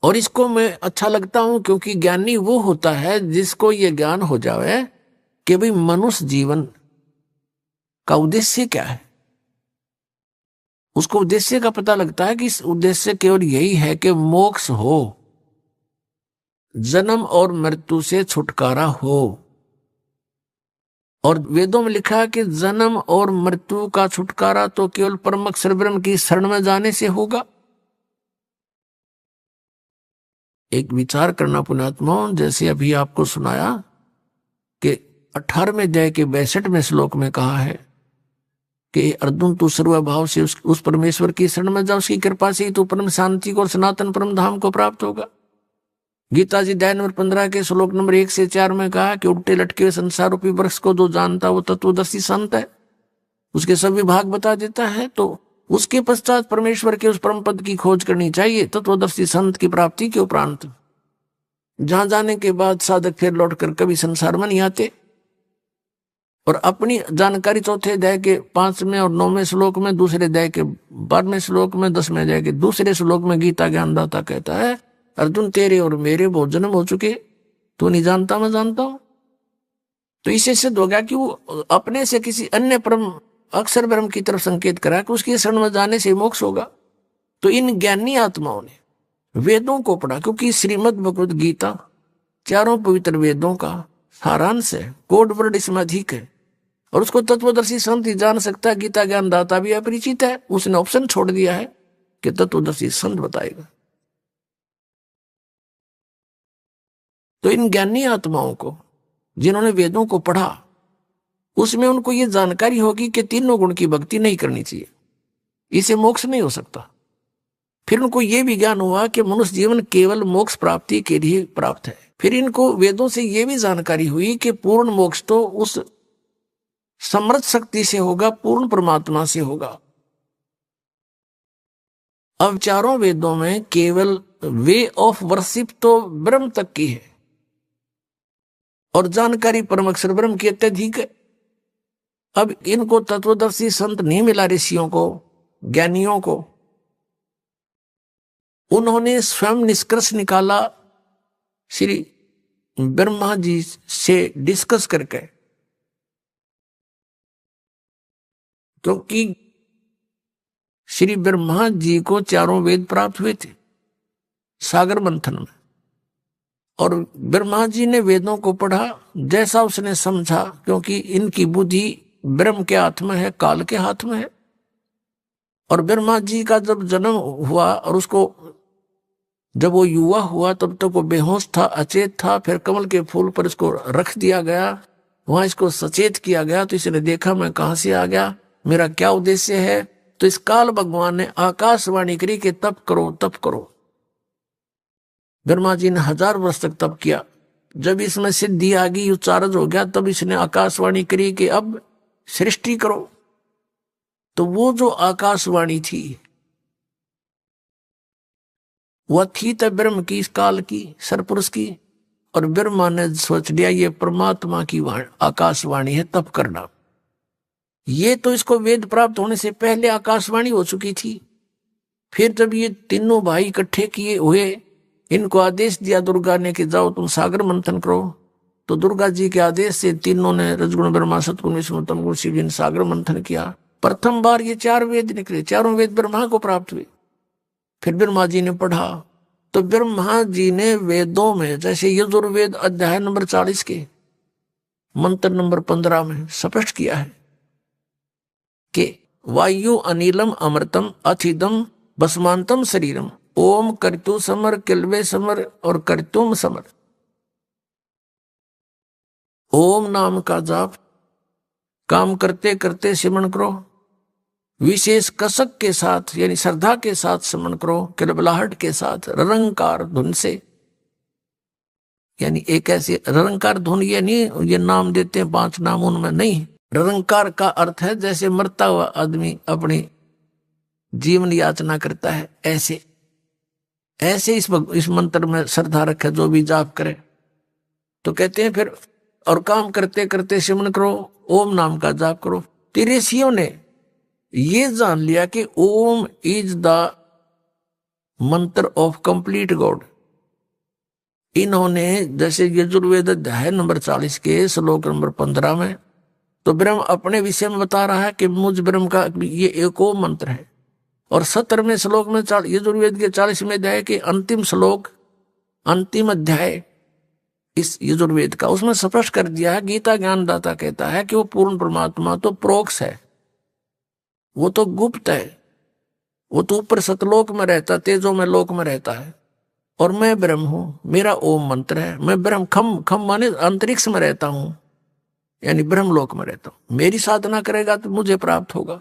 और इसको मैं अच्छा लगता हूं क्योंकि ज्ञानी वो होता है जिसको ये ज्ञान हो जाए कि भाई मनुष्य जीवन का उद्देश्य क्या है। उसको उद्देश्य का पता लगता है कि इस उद्देश्य केवल यही है कि मोक्ष हो, जन्म और मृत्यु से छुटकारा हो। और वेदों में लिखा है कि जन्म और मृत्यु का छुटकारा तो केवल परम अक्षर ब्रह्म की शरण में जाने से होगा। एक विचार करना पुण्यात्माओं, जैसे अभी आपको सुनाया कि 18वें अध्याय के 62वें श्लोक में कहा है कि अर्जुन तू सर्वभाव से उस परमेश्वर की शरण में जा, उसकी कृपा से ही तू परम शांति को और सनातन परम धाम को प्राप्त होगा। गीता जी अध्याय नंबर 15 के श्लोक नंबर 1 से 4 में कहा कि उल्टे लटके हुए संसार रूपी वृक्ष को जो जानता वो तत्वदर्शी संत है, उसके सभी भाग बता देता है। तो उसके पश्चात परमेश्वर के उस परम पद की खोज करनी चाहिए तत्वदर्शी संत की प्राप्ति के उपरांत, जहां जाने के बाद साधक फिर लौटकर कभी संसार में नहीं आते। और अपनी जानकारी चौथे अध्याय के 5वें और 9वें श्लोक में, दूसरे अध्याय के 12वें श्लोक में, 10वें अध्याय के दूसरे श्लोक में गीता ज्ञानदाता कहता है, अर्जुन तेरे और मेरे बहुत जन्म हो चुके, तू नहीं जानता मैं जानता हूं। तो इससे सिद्ध हो गया कि वो अपने से किसी अन्य परम अक्षर ब्रह्म की तरफ संकेत करा कि उसकी शरण में जाने से मोक्ष होगा। तो इन ज्ञानी आत्माओं ने वेदों को पढ़ा, क्योंकि श्रीमद् भगवद गीता चारों पवित्र वेदों का सारांश है, कोड वर्ड इसमें अधिक है। और उसको तत्वदर्शी संत ही जान सकता है, गीता ज्ञान दाता भी अपरिचित है। उसने ऑप्शन छोड़ दिया है कि तत्वदर्शी संत बताएगा। तो इन ज्ञानी आत्माओं को जिन्होंने वेदों को पढ़ा, उसमें उनको ये जानकारी होगी कि तीनों गुण की भक्ति नहीं करनी चाहिए, इसे मोक्ष नहीं हो सकता। फिर उनको ये भी ज्ञान हुआ कि मनुष्य जीवन केवल मोक्ष प्राप्ति के लिए प्राप्त है। फिर इनको वेदों से ये भी जानकारी हुई कि पूर्ण मोक्ष तो उस समर्थ शक्ति से होगा, पूर्ण परमात्मा से होगा। अब चारों वेदों में केवल वे ऑफ वर्शिप तो ब्रह्म तक की है और जानकारी परम अक्षर ब्रह्म की अत्यधिक है। अब इनको तत्वदर्शी संत नहीं मिला, ऋषियों को, ज्ञानियों को। उन्होंने स्वयं निष्कर्ष निकाला श्री ब्रह्मा जी से डिस्कस करके, क्योंकि श्री ब्रह्मा जी को चारों वेद प्राप्त हुए थे सागर मंथन में, और ब्रह्मा जी ने वेदों को पढ़ा जैसा उसने समझा, क्योंकि इनकी बुद्धि ब्रह्म के हाथ में है, काल के हाथ में है। और ब्रह्मा जी का जब जन्म हुआ और उसको जब वो युवा हुआ तब तक वो बेहोश था, अचेत था। फिर कमल के फूल पर इसको रख दिया गया, वहां इसको सचेत किया गया। तो इसने देखा मैं कहां से आ गया, मेरा क्या उद्देश्य है। तो इस काल भगवान ने आकाशवाणी करी कि तप करो, तप करो। ब्रह्मा जी ने 1000 वर्ष तक तप किया। जब इसमें सिद्धि आ गई, उच्चारज हो गया, तब इसने आकाशवाणी करी कि अब सृष्टि करो। तो वो जो आकाशवाणी थी वह थी तो ब्रह्म की, इस काल की, सरपुरुष की। और ब्रह्मा ने सोच लिया ये परमात्मा की आकाशवाणी है, तप करना। ये तो इसको वेद प्राप्त होने से पहले आकाशवाणी हो चुकी थी। फिर जब ये तीनों भाई इकट्ठे किए हुए, इनको आदेश दिया दुर्गा ने कि जाओ तुम सागर मंथन करो। तो दुर्गा जी के आदेश से तीनों ने, रजगुण ब्रह्मा सतगुण विष्णु तमगुण शिव जी ने सागर मंथन किया। प्रथम बार ये 4 वेद निकले, चारों वेद ब्रह्मा को प्राप्त हुए। फिर ब्रह्मा जी ने पढ़ा, तो ब्रह्मा जी ने वेदों में, जैसे यजुर्वेद अध्याय नंबर 40 के मंत्र नंबर 15 में स्पष्ट किया है कि वायु अनिलम अमृतम अथिदम भस्मांतम शरीरम ओम कर्तु समर किलवे समर और कर्तुम समर। ओम नाम का जाप काम करते करते सिमरण करो, विशेष कसक के साथ यानी श्रद्धा के साथ स्मरण करो, किलबलाहट के साथ, ररंकार धुन से। यानी एक ऐसी ररंकार धुन, ये नहीं ये नाम देते हैं 5 नाम, उनमें नहीं। ररंकार का अर्थ है जैसे मरता हुआ आदमी अपनी जीवन याचना करता है, ऐसे ऐसे इस मंत्र में श्रद्धा रखे, जो भी जाप करे। तो कहते हैं फिर और काम करते करते सिमरण करो, ओम नाम का जाप करो। ऋषियों ने ये जान लिया कि ओम इज द मंत्र ऑफ कंप्लीट गॉड। इन्होंने जैसे यजुर्वेद अध्याय नंबर 40 के श्लोक नंबर 15 में तो ब्रह्म अपने विषय में बता रहा है कि मुझ ब्रह्म का ये एक ओम मंत्र है। और 17वें श्लोक में यजुर्वेद के 40वें अध्याय के अंतिम श्लोक, अंतिम अध्याय इस यजुर्वेद का, उसमें स्पष्ट कर दिया है। गीता ज्ञानदाता कहता है कि वो पूर्ण परमात्मा तो प्रोक्ष है, वो तो गुप्त है, वो तो ऊपर सतलोक में रहता, तेजों में लोक में रहता है। और मैं ब्रह्म हूं, मेरा ओम मंत्र है। मैं ब्रह्म खम माने अंतरिक्ष में रहता हूं, यानी ब्रह्मलोक में रहता हूं। मेरी साधना करेगा तो मुझे प्राप्त होगा।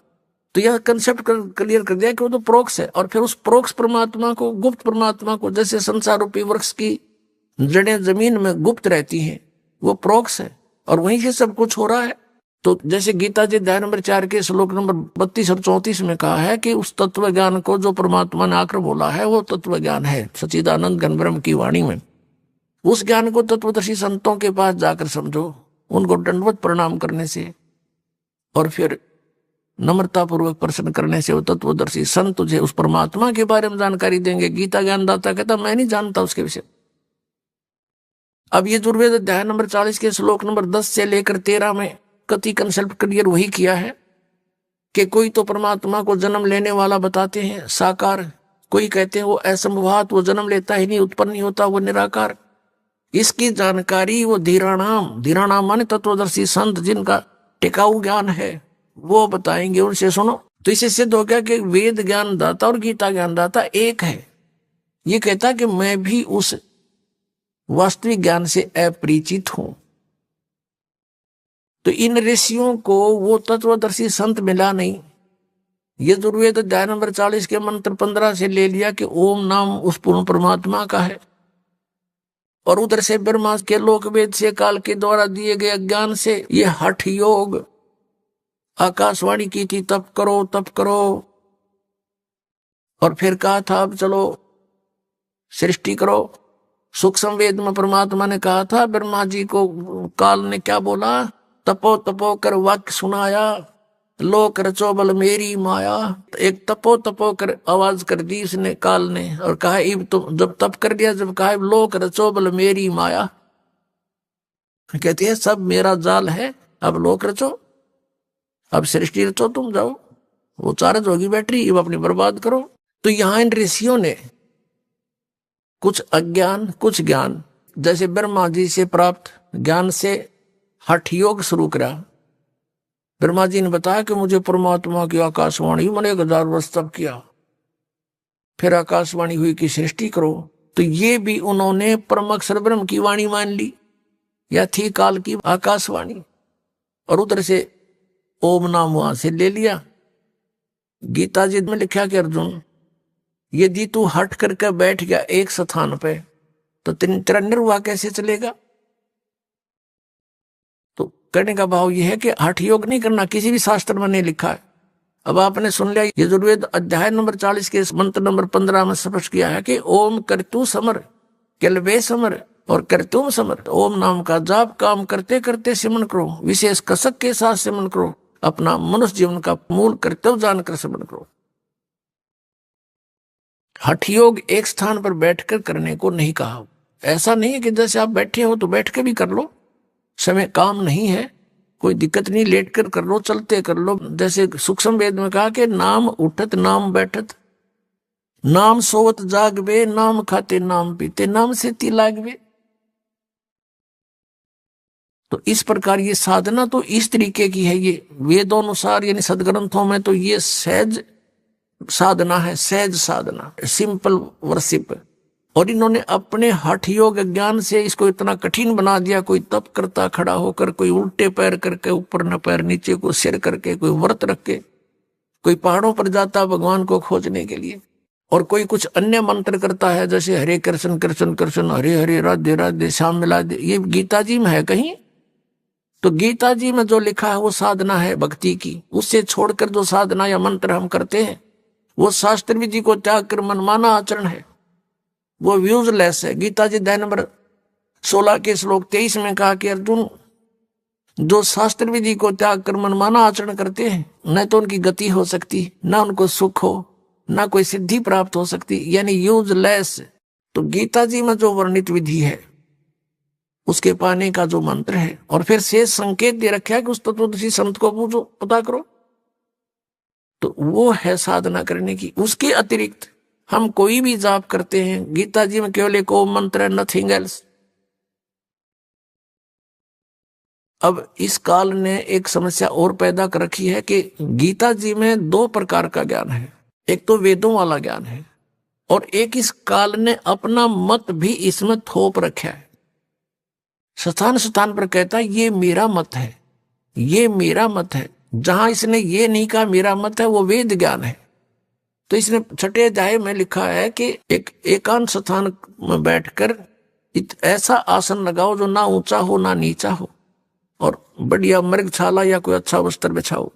तो यह कंसेप्ट क्लियर कर दिया कि वो तो प्रोक्ष है। और फिर उस प्रोक्ष परमात्मा को, गुप्त परमात्मा को, जैसे संसार रूपी वृक्ष की जड़ें जमीन में गुप्त रहती हैं, वो प्रोक्ष है और वहीं से सब कुछ हो रहा है। तो जैसे गीता जी अध्याय नंबर 4 के श्लोक नंबर 32 और 34 में कहा है कि उस तत्व ज्ञान को जो परमात्मा ने आकर बोला है वो तत्व ज्ञान है, सच्चिदानंद घन ब्रह्म की वाणी में। उस ज्ञान को तत्वदर्शी संतों के पास जाकर समझो, उनको दंडवत प्रणाम करने से और फिर नम्रता पूर्वक प्रश्न करने से वो तत्वदर्शी संत तुझे उस परमात्मा के बारे में जानकारी देंगे। गीता ज्ञानदाता कहता मैं नहीं जानता उसके विषय। अब ये यजुर्वेद अध्याय नंबर 40 के श्लोक नंबर 10 से लेकर 13 में कति कंसेप्ट क्लियर वही किया है कि कोई तो परमात्मा को जन्म लेने वाला बताते हैं, साकार। कोई कहते हैं वो असंभवात, वो जन्म लेता ही नहीं, उत्पन्न नहीं होता, वो निराकार। इसकी जानकारी वो धीराणाम माने तत्वदर्शी संत जिनका टिकाऊ ज्ञान है वो बताएंगे, उनसे सुनो। तो इससे सिद्ध हो गया कि वेद ज्ञान दाता और गीता ज्ञान दाता एक है। ये कहता कि मैं भी उस वास्तविक ज्ञान से अपरिचित हूं। तो इन ऋषियों को वो तत्वदर्शी संत मिला नहीं। यजुर्वेद अध्याय नंबर 40 के मंत्र 15 से ले लिया कि ओम नाम उस पूर्ण परमात्मा का है, और उधर से ब्रह्मा के लोक वेद से काल के द्वारा दिए गए ज्ञान से ये हठ योग आकाशवाणी की थी, तप करो तप करो। और फिर कहा था अब चलो सृष्टि करो। सूक्ष्म वेद में परमात्मा ने कहा था ब्रह्मा जी को, काल ने क्या बोला, तपो तपो कर वाक्य सुनाया, लोक रचो बल मेरी माया। एक तपो तपो कर आवाज कर दी इसने काल ने, और कहा इब तुम जब तप कर दिया, जब कहा लोक रचो बल मेरी माया, कहती है सब मेरा जाल है, अब लोक रचो, अब सृष्टि रचो, तुम जाओ, वो चार्ज होगी बैटरी, अब अपनी बर्बाद करो। तो यहां इन ऋषियों ने कुछ अज्ञान कुछ ज्ञान, जैसे ब्रह्मा जी से प्राप्त ज्ञान से हठ योग शुरू करा। ब्रह्मा जी ने बताया कि मुझे परमात्मा की आकाशवाणी, मैंने 1000 वर्ष तप किया, फिर आकाशवाणी हुई कि सृष्टि करो। तो ये भी उन्होंने परम अक्षर ब्रह्म की वाणी मान ली, या थी काल की आकाशवाणी, और उधर से ओम नाम वहां से ले लिया। गीता जी में लिखा कि अर्जुन यदि तू हट करके बैठ गया एक स्थान पे तो तेरा निर्वाह कैसे चलेगा। तो कहने का भाव यह है कि हठ योग नहीं करना, किसी भी शास्त्र में नहीं लिखा है। अब आपने सुन लिया, यजुर्वेद अध्याय नंबर 40 के मंत्र नंबर 15 में स्पष्ट किया है कि ओम करतु समर केलवे समर और करतुम समर। ओम नाम का जाप काम करते करते सिमरण करो, विशेष कसक के साथ सिमरण करो, अपना मनुष्य जीवन का मूल कर्तव्य जानकर सिमरण करो। हठ योग एक स्थान पर बैठकर करने को नहीं कहा। ऐसा नहीं है कि जैसे आप बैठे हो तो बैठ के भी कर लो, समय काम नहीं है, कोई दिक्कत नहीं, लेट कर लो, चलते कर लो। जैसे सूक्ष्म वेद में कहा कि नाम उठत नाम बैठत, नाम सोवत जागवे, नाम खाते नाम पीते, नाम से ती लागवे। तो इस प्रकार ये साधना तो इस तरीके की है, ये वेदोनुसार यानी सदग्रंथों में तो ये सहज साधना है, सहज साधना, सिंपल वर्शिप। और इन्होंने अपने हठ योग ज्ञान से इसको इतना कठिन बना दिया। कोई तप करता खड़ा होकर, कोई उल्टे पैर करके, ऊपर न पैर नीचे को सिर करके, कोई व्रत रख के, कोई पहाड़ों पर जाता भगवान को खोजने के लिए, और कोई कुछ अन्य मंत्र करता है जैसे हरे कृष्ण कृष्ण कृष्ण हरे हरे राधे राधे श्याम मिला दे। ये गीता जी में है कहीं? तो गीता जी में जो लिखा है वो साधना है भक्ति की। उससे छोड़कर जो साधना या मंत्र हम करते हैं वो शास्त्र विधि को त्याग कर मनमाना आचरण है, वो यूजलेस है। गीता जी अध्याय नंबर 16 के श्लोक 23 में कहा कि अर्जुन जो शास्त्र विधि को त्याग कर मनमाना आचरण करते हैं न तो उनकी गति हो सकती, ना उनको सुख हो, ना कोई सिद्धि प्राप्त हो सकती, यानी यूजलेस। तो गीता जी में जो वर्णित विधि है उसके पाने का जो मंत्र है, और फिर शेष संकेत दे रखा है कि उस तत्वदर्शी संत को पूछो, पता करो, तो वो है साधना करने की। उसके अतिरिक्त हम कोई भी जाप करते हैं, गीता जी में केवल एक ओम मंत्र है, नथिंग एल्स। अब इस काल ने एक समस्या और पैदा कर रखी है कि गीता जी में 2 प्रकार का ज्ञान है। एक तो वेदों वाला ज्ञान है, और एक इस काल ने अपना मत भी इसमें थोप रखा है। स्थान स्थान पर कहता है ये मेरा मत है, ये मेरा मत है। जहां इसने ये नहीं कहा मेरा मत है, वो वेद ज्ञान है। तो इसने 6 अध्याय में लिखा है कि एक एकांत स्थान में बैठकर ऐसा आसन लगाओ जो ना ऊंचा हो ना नीचा हो, और बढ़िया मृगछाला या कोई अच्छा वस्त्र बिछाओ,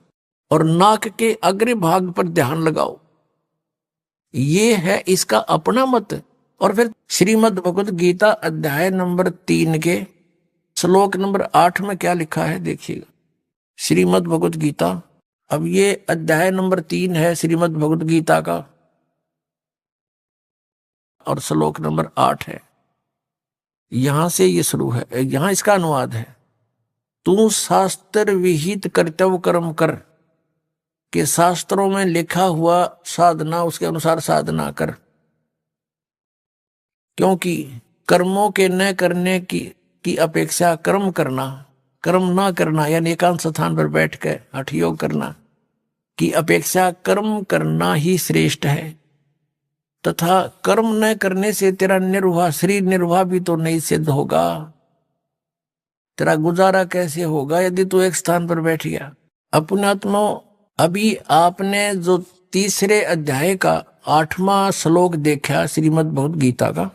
और नाक के अग्र भाग पर ध्यान लगाओ। ये है इसका अपना मत। और फिर श्रीमद् भगवत गीता अध्याय नंबर 3 के श्लोक नंबर 8 में क्या लिखा है देखिएगा। श्रीमद् भगवत गीता, अब ये अध्याय नंबर 3 है श्रीमद् भगवत गीता का, और श्लोक नंबर 8 है। यहां से ये शुरू है, यहां इसका अनुवाद है, तू शास्त्र विहित कर्तव्य कर्म कर, के शास्त्रों में लिखा हुआ साधना उसके अनुसार साधना कर, क्योंकि कर्मों के न करने की अपेक्षा कर्म करना, कर्म ना करना यानी एकांत स्थान पर बैठ कर हठ योग करना की अपेक्षा कर्म करना ही श्रेष्ठ है। तथा कर्म न करने से तेरा निर्वाह, शरीर निर्वाह भी तो नहीं सिद्ध होगा। तेरा गुजारा कैसे होगा यदि तू एक स्थान पर बैठ गया। अपनात्मा, अभी आपने जो तीसरे अध्याय का 8वां श्लोक देखा श्रीमद् भगवद गीता का,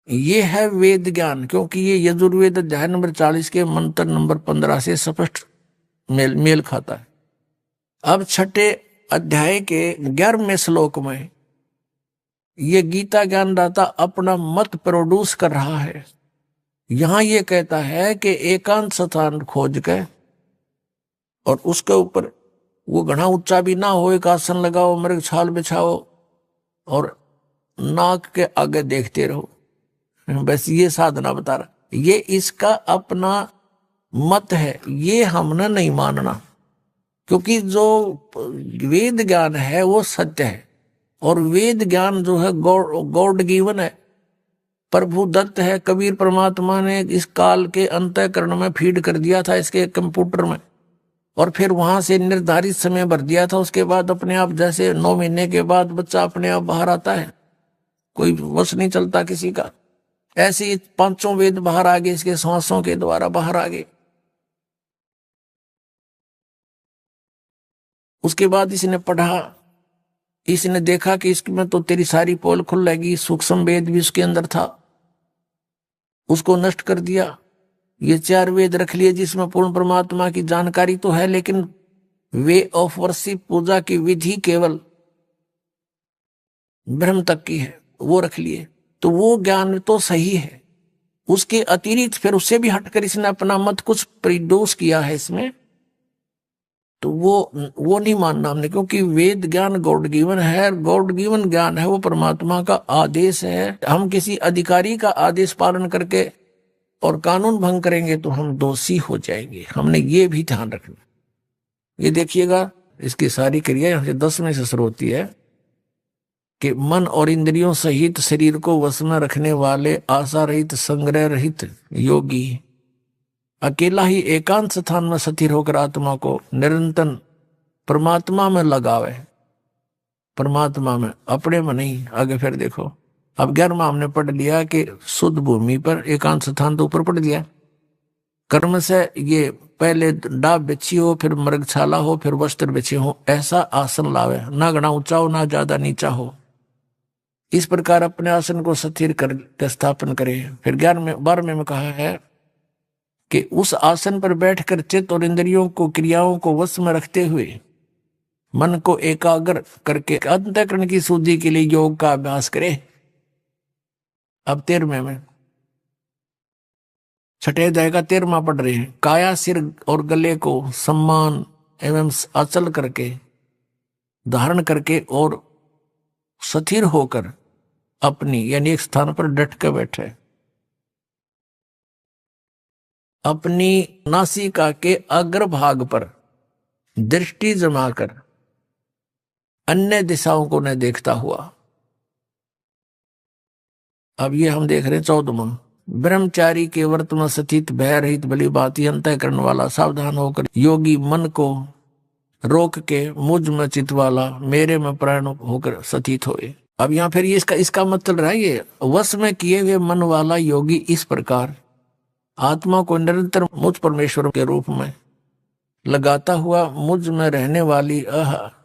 ये है वेद ज्ञान, क्योंकि ये यजुर्वेद अध्याय नंबर 40 के मंत्र नंबर 15 से स्पष्ट मेल खाता है। अब छठे अध्याय के 11वें श्लोक में ये गीता ज्ञानदाता अपना मत प्रोड्यूस कर रहा है। यहां ये कहता है कि एकांत स्थान खोज के और उसके ऊपर वो घना ऊंचा भी ना हो, एक आसन लगाओ, मृग छाल बिछाओ और नाक के आगे देखते रहो, बस ये साधना बता रहा। ये इसका अपना मत है, ये हमने नहीं मानना, क्योंकि जो वेद ज्ञान है वो सत्य है और वेद ज्ञान जो है गॉड गिवन है, प्रभु दत्त है। कबीर परमात्मा ने इस काल के अंतःकरण में फीड कर दिया था इसके कंप्यूटर में और फिर वहां से निर्धारित समय भर दिया था। उसके बाद अपने आप, जैसे 9 महीने के बाद बच्चा अपने आप बाहर आता है, कोई वश नहीं चलता किसी का, ऐसे ही 5 वेद बाहर आ गए, इसके श्वासों के द्वारा बाहर आ गए। उसके बाद इसने पढ़ा, इसने देखा कि इसमें तो तेरी सारी पोल खुल जाएगी, सूक्ष्म वेद भी उसके अंदर था, उसको नष्ट कर दिया। ये 4 वेद रख लिए जिसमें पूर्ण परमात्मा की जानकारी तो है, लेकिन वे ऑफ वर्शिप, पूजा की विधि केवल ब्रह्म तक की है, वो रख लिए। तो वो ज्ञान तो सही है, उसके अतिरिक्त फिर उससे भी हटकर इसने अपना मत कुछ प्रोड्यूस किया है इसमें, तो वो नहीं मानना हमने, क्योंकि वेद ज्ञान गॉड गिवन है। गॉड गिवन ज्ञान है, वो परमात्मा का आदेश है। हम किसी अधिकारी का आदेश पालन करके और कानून भंग करेंगे तो हम दोषी हो जाएंगे, हमने ये भी ध्यान रखना। ये देखिएगा, इसकी सारी क्रिया यहां से 10वें से शुरू होती है कि मन और इंद्रियों सहित शरीर को वश में रखने वाले आशा रहित, संग्रह रहित योगी अकेला ही एकांत स्थान में स्थिर होकर आत्मा को निरंतर परमात्मा में लगावे, परमात्मा में, अपने में नहीं। आगे फिर देखो, अब 11वां हमने पढ़ लिया कि शुद्ध भूमि पर एकांत स्थान तो ऊपर पढ़ दिया। कर्म से ये पहले डाब बिछी हो, फिर मृगछाला हो, फिर वस्त्र बिछे हो, ऐसा आसन लावे, ना घना ऊंचा हो ना ज्यादा नीचा हो, इस प्रकार अपने आसन को स्थिर कर स्थापन करे। फिर 12वें में कहा है कि उस आसन पर बैठकर चित्त और इंद्रियों को, क्रियाओं को वश में रखते हुए मन को एकाग्र करके अंतःकरण की शुद्धि के लिए योग का अभ्यास करे। अब 13वें में, छठे अध्याय का 13वां पढ़ रहे हैं। काया, सिर और गले को सम्मान एवं अचल करके, धारण करके और स्थिर होकर अपनी यानी एक स्थान पर डट कर बैठे। अपनी नासिका के अग्रभाग पर दृष्टि जमाकर अन्य दिशाओं को न देखता हुआ। अब ये हम देख रहे हैं 14वां, ब्रह्मचारी के व्रत में स्थित, भय रहित, भली भांति अंतःकरण वाला, सावधान होकर योगी मन को रोक के मुझ में चित वाला, मेरे में प्राण होकर स्थित होए। अब यहाँ फिर ये इसका मतलब रहा, ये वश में किए हुए मन वाला योगी इस प्रकार आत्मा को निरंतर मुझ परमेश्वर के रूप में लगाता हुआ मुझ में रहने वाली,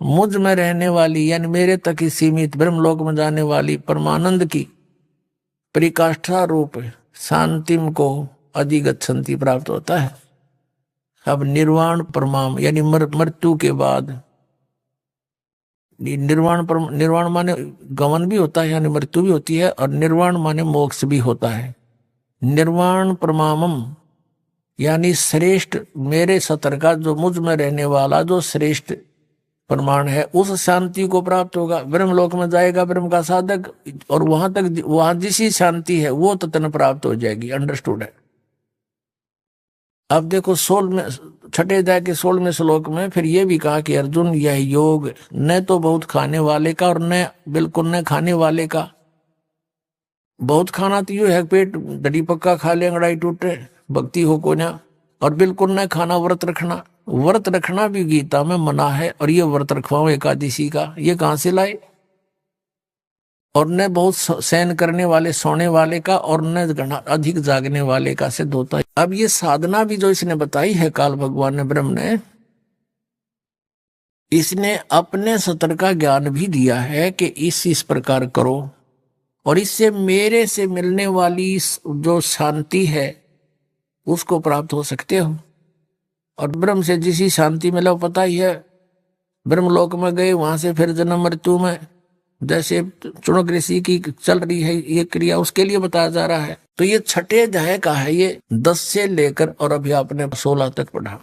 मुझ में रहने वाली यानी मेरे तक ही सीमित ब्रह्मलोक में जाने वाली परमानंद की परिकाष्ठा रूप शांतिम को अधिगच्छन्ति प्राप्त होता है। अब निर्वाण परमाम यानी मृत्यु के बाद, निर्वाण माने गमन भी होता है यानी मृत्यु भी होती है, और निर्वाण माने मोक्ष भी होता है। निर्वाण परमामम यानी श्रेष्ठ, मेरे सतर का जो मुझ में रहने वाला जो श्रेष्ठ प्रमाण है, उस शांति को प्राप्त होगा। ब्रह्मलोक में जाएगा ब्रह्म का साधक, और वहां जिसी शांति है वो तत्न प्राप्त हो जाएगी। अंडरस्टूड है। अब देखो 6 अध्याय के 16वें श्लोक में फिर ये भी कहा कि अर्जुन, यह योग न तो बहुत खाने वाले का और न बिल्कुल न खाने वाले का, बहुत खाना तो यूं है, पेट दड़ी पक्का खा ले अंगड़ाई टूटे, भक्ति हो को ना। और बिल्कुल न खाना, व्रत रखना, व्रत रखना भी गीता में मना है। और ये व्रत रखवाओ एकादशी का, ये कहां से लाए? और न बहुत सहन करने वाले सोने वाले का, और न घना अधिक जागने वाले का सिद्ध होता है। अब ये साधना भी जो इसने बताई है काल भगवान ने, ब्रह्म ने, इसने अपने सतर का ज्ञान भी दिया है कि इस प्रकार करो, और इससे मेरे से मिलने वाली जो शांति है उसको प्राप्त हो सकते हो। और ब्रह्म से जिसी शांति मिला पता ही है, ब्रह्मलोक में गए, वहां से फिर जन्म मृत्यु में जैसे चुनक ऋषि की चल रही है ये क्रिया, उसके लिए बताया जा रहा है। तो ये छठे अध्याय का है, ये 10 से लेकर और अभी आपने 16 तक पढ़ा।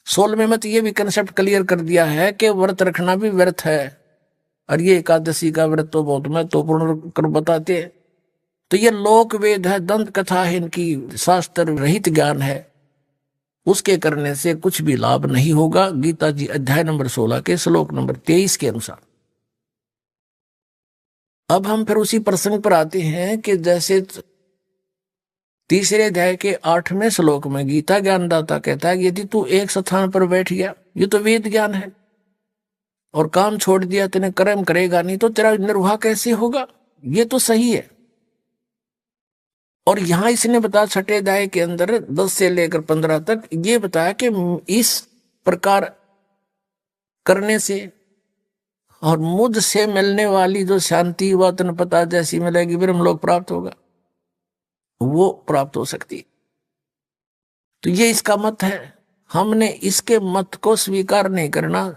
16 में तो ये भी कंसेप्ट क्लियर कर दिया है कि व्रत रखना भी व्यर्थ है, और ये एकादशी का व्रत तो बहुत महत्वपूर्ण कर बताते हैं। तो ये लोक वेद है, दंत कथा है, इनकी शास्त्र रहित ज्ञान है, उसके करने से कुछ भी लाभ नहीं होगा। गीता जी अध्याय नंबर 16 के श्लोक नंबर 23 के अनुसार। अब हम फिर उसी प्रसंग पर आते हैं कि जैसे तीसरे अध्याय के 8वें श्लोक में गीता ज्ञानदाता कहता है, यदि तू एक स्थान पर बैठ गया, ये तो वेद ज्ञान है, और काम छोड़ दिया, तेने कर्म करेगा नहीं, तो तेरा निर्वाह कैसे होगा? ये तो सही है। और यहां इसने बताया छठे अध्याय के अंदर 10 से लेकर 15 तक ये बताया कि इस प्रकार करने से और मुझ से मिलने वाली जो शांति व तन पता जैसी मिलेगी, ब्रह्मलोक प्राप्त होगा, वो प्राप्त हो सकती है। तो ये इसका मत है। हमने इसके मत को स्वीकार नहीं करना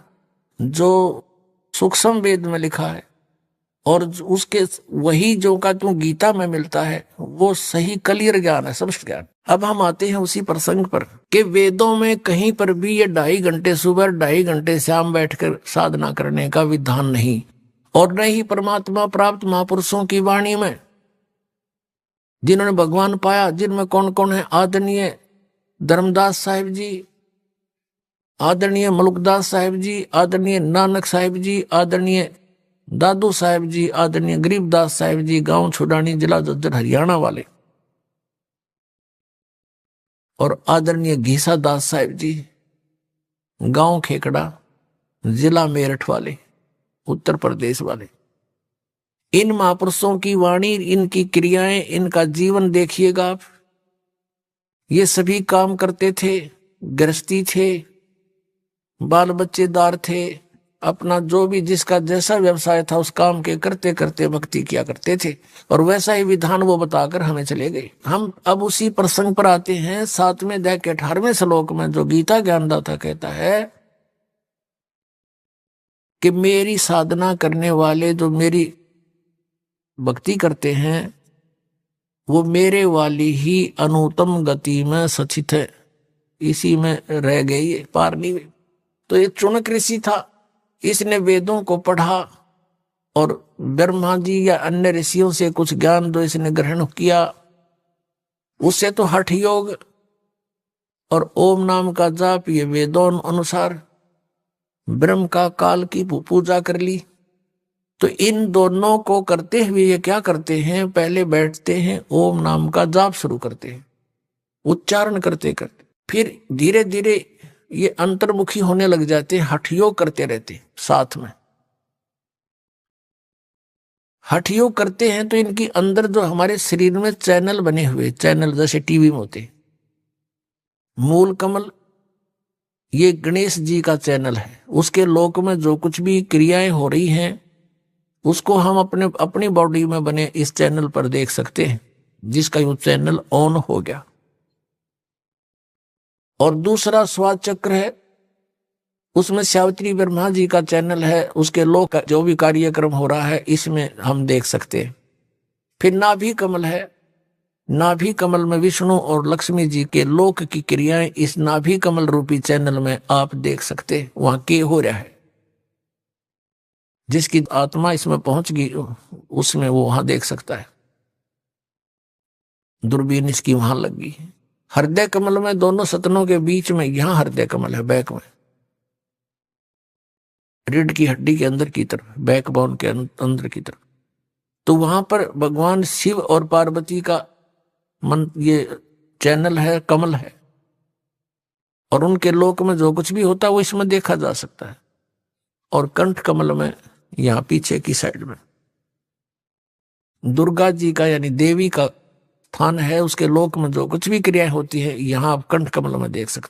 जो सूक्ष्म वेद में लिखा है, और उसके वही जो का जो गीता में मिलता है वो सही क्लियर ज्ञान है, स्पष्ट ज्ञान। अब हम आते हैं उसी प्रसंग पर कि वेदों में कहीं पर भी ये 2.5 घंटे सुबह 2.5 घंटे शाम बैठकर साधना करने का विधान नहीं, और न ही परमात्मा प्राप्त महापुरुषों की वाणी में जिन्होंने भगवान पाया, जिनमें कौन कौन है? आदरणीय धर्मदास साहिब जी, आदरणीय मलुकदास साहिब जी, आदरणीय नानक साहिब जी, आदरणीय दादू साहिब जी, आदरणीय गरीबदास साहिब जी, गांव छुडानी, जिला झज्जर हरियाणा वाले, और आदरणीय घीसा दास साहिब जी, गांव खेकड़ा, जिला मेरठ वाले, उत्तर प्रदेश वाले। इन महापुरुषों की वाणी, इनकी क्रियाएं, इनका जीवन देखिएगा आप। ये सभी काम करते थे, गृहस्थी थे, बाल बच्चेदार थे, अपना जो भी जिसका जैसा व्यवसाय था उस काम के करते करते भक्ति किया करते थे, और वैसा ही विधान वो बताकर हमें चले गए। हम अब उसी प्रसंग पर आते हैं 7वें अध्याय के 18वें श्लोक में, जो गीता ज्ञानदाता कहता है कि मेरी साधना करने वाले जो मेरी भक्ति करते हैं वो मेरे वाली ही अनुत्तम गति में सचित है, इसी में रह गई, पार नहीं हुई। तो ये चुनक ऋषि था, इसने वेदों को पढ़ा और ब्रह्मा जी या अन्य ऋषियों से कुछ ज्ञान जो इसने ग्रहण किया, उससे तो हठ योग और ओम नाम का जाप, ये वेदों अनुसार ब्रह्म का काल की पूजा कर ली। तो इन दोनों को करते हुए ये क्या करते हैं? पहले बैठते हैं, ओम नाम का जाप शुरू करते हैं, उच्चारण करते करते, फिर धीरे धीरे ये अंतर्मुखी होने लग जाते हैं, हठ योग करते रहते साथ में। हठ योग करते हैं तो इनकी अंदर जो हमारे शरीर में चैनल बने हुए, चैनल जैसे टीवी में होते, मूल कमल ये गणेश जी का चैनल है, उसके लोक में जो कुछ भी क्रियाएं हो रही हैं उसको हम अपनी बॉडी में बने इस चैनल पर देख सकते हैं, जिसका यूं चैनल ऑन हो गया। और दूसरा स्वाद चक्र है, उसमें सावित्री ब्रह्मा जी का चैनल है, उसके लोक का जो भी कार्यक्रम हो रहा है इसमें हम देख सकते हैं। फिर नाभि कमल है, नाभि कमल में विष्णु और लक्ष्मी जी के लोक की क्रियाएं इस नाभि कमल रूपी चैनल में आप देख सकते हैं, वहां के हो रहा है। जिसकी आत्मा इसमें पहुंच गई उसमें वो वहां देख सकता है, दूरबीन इसकी वहां लग गई। हृदय कमल में दोनों सतनों के बीच में यहां हृदय कमल है, बैक में, रीढ़ की हड्डी के अंदर की तरफ, बैकबोन के अंदर की तरफ। तो वहां पर भगवान शिव और पार्वती का ये चैनल है, कमल है, और उनके लोक में जो कुछ भी होता है वो इसमें देखा जा सकता है। और कंठ कमल में यहाँ पीछे की साइड में दुर्गा जी का यानी देवी का स्थान है, उसके लोक में जो कुछ भी क्रियाएं होती है यहाँ आप कंठ कमल में देख सकते हैं।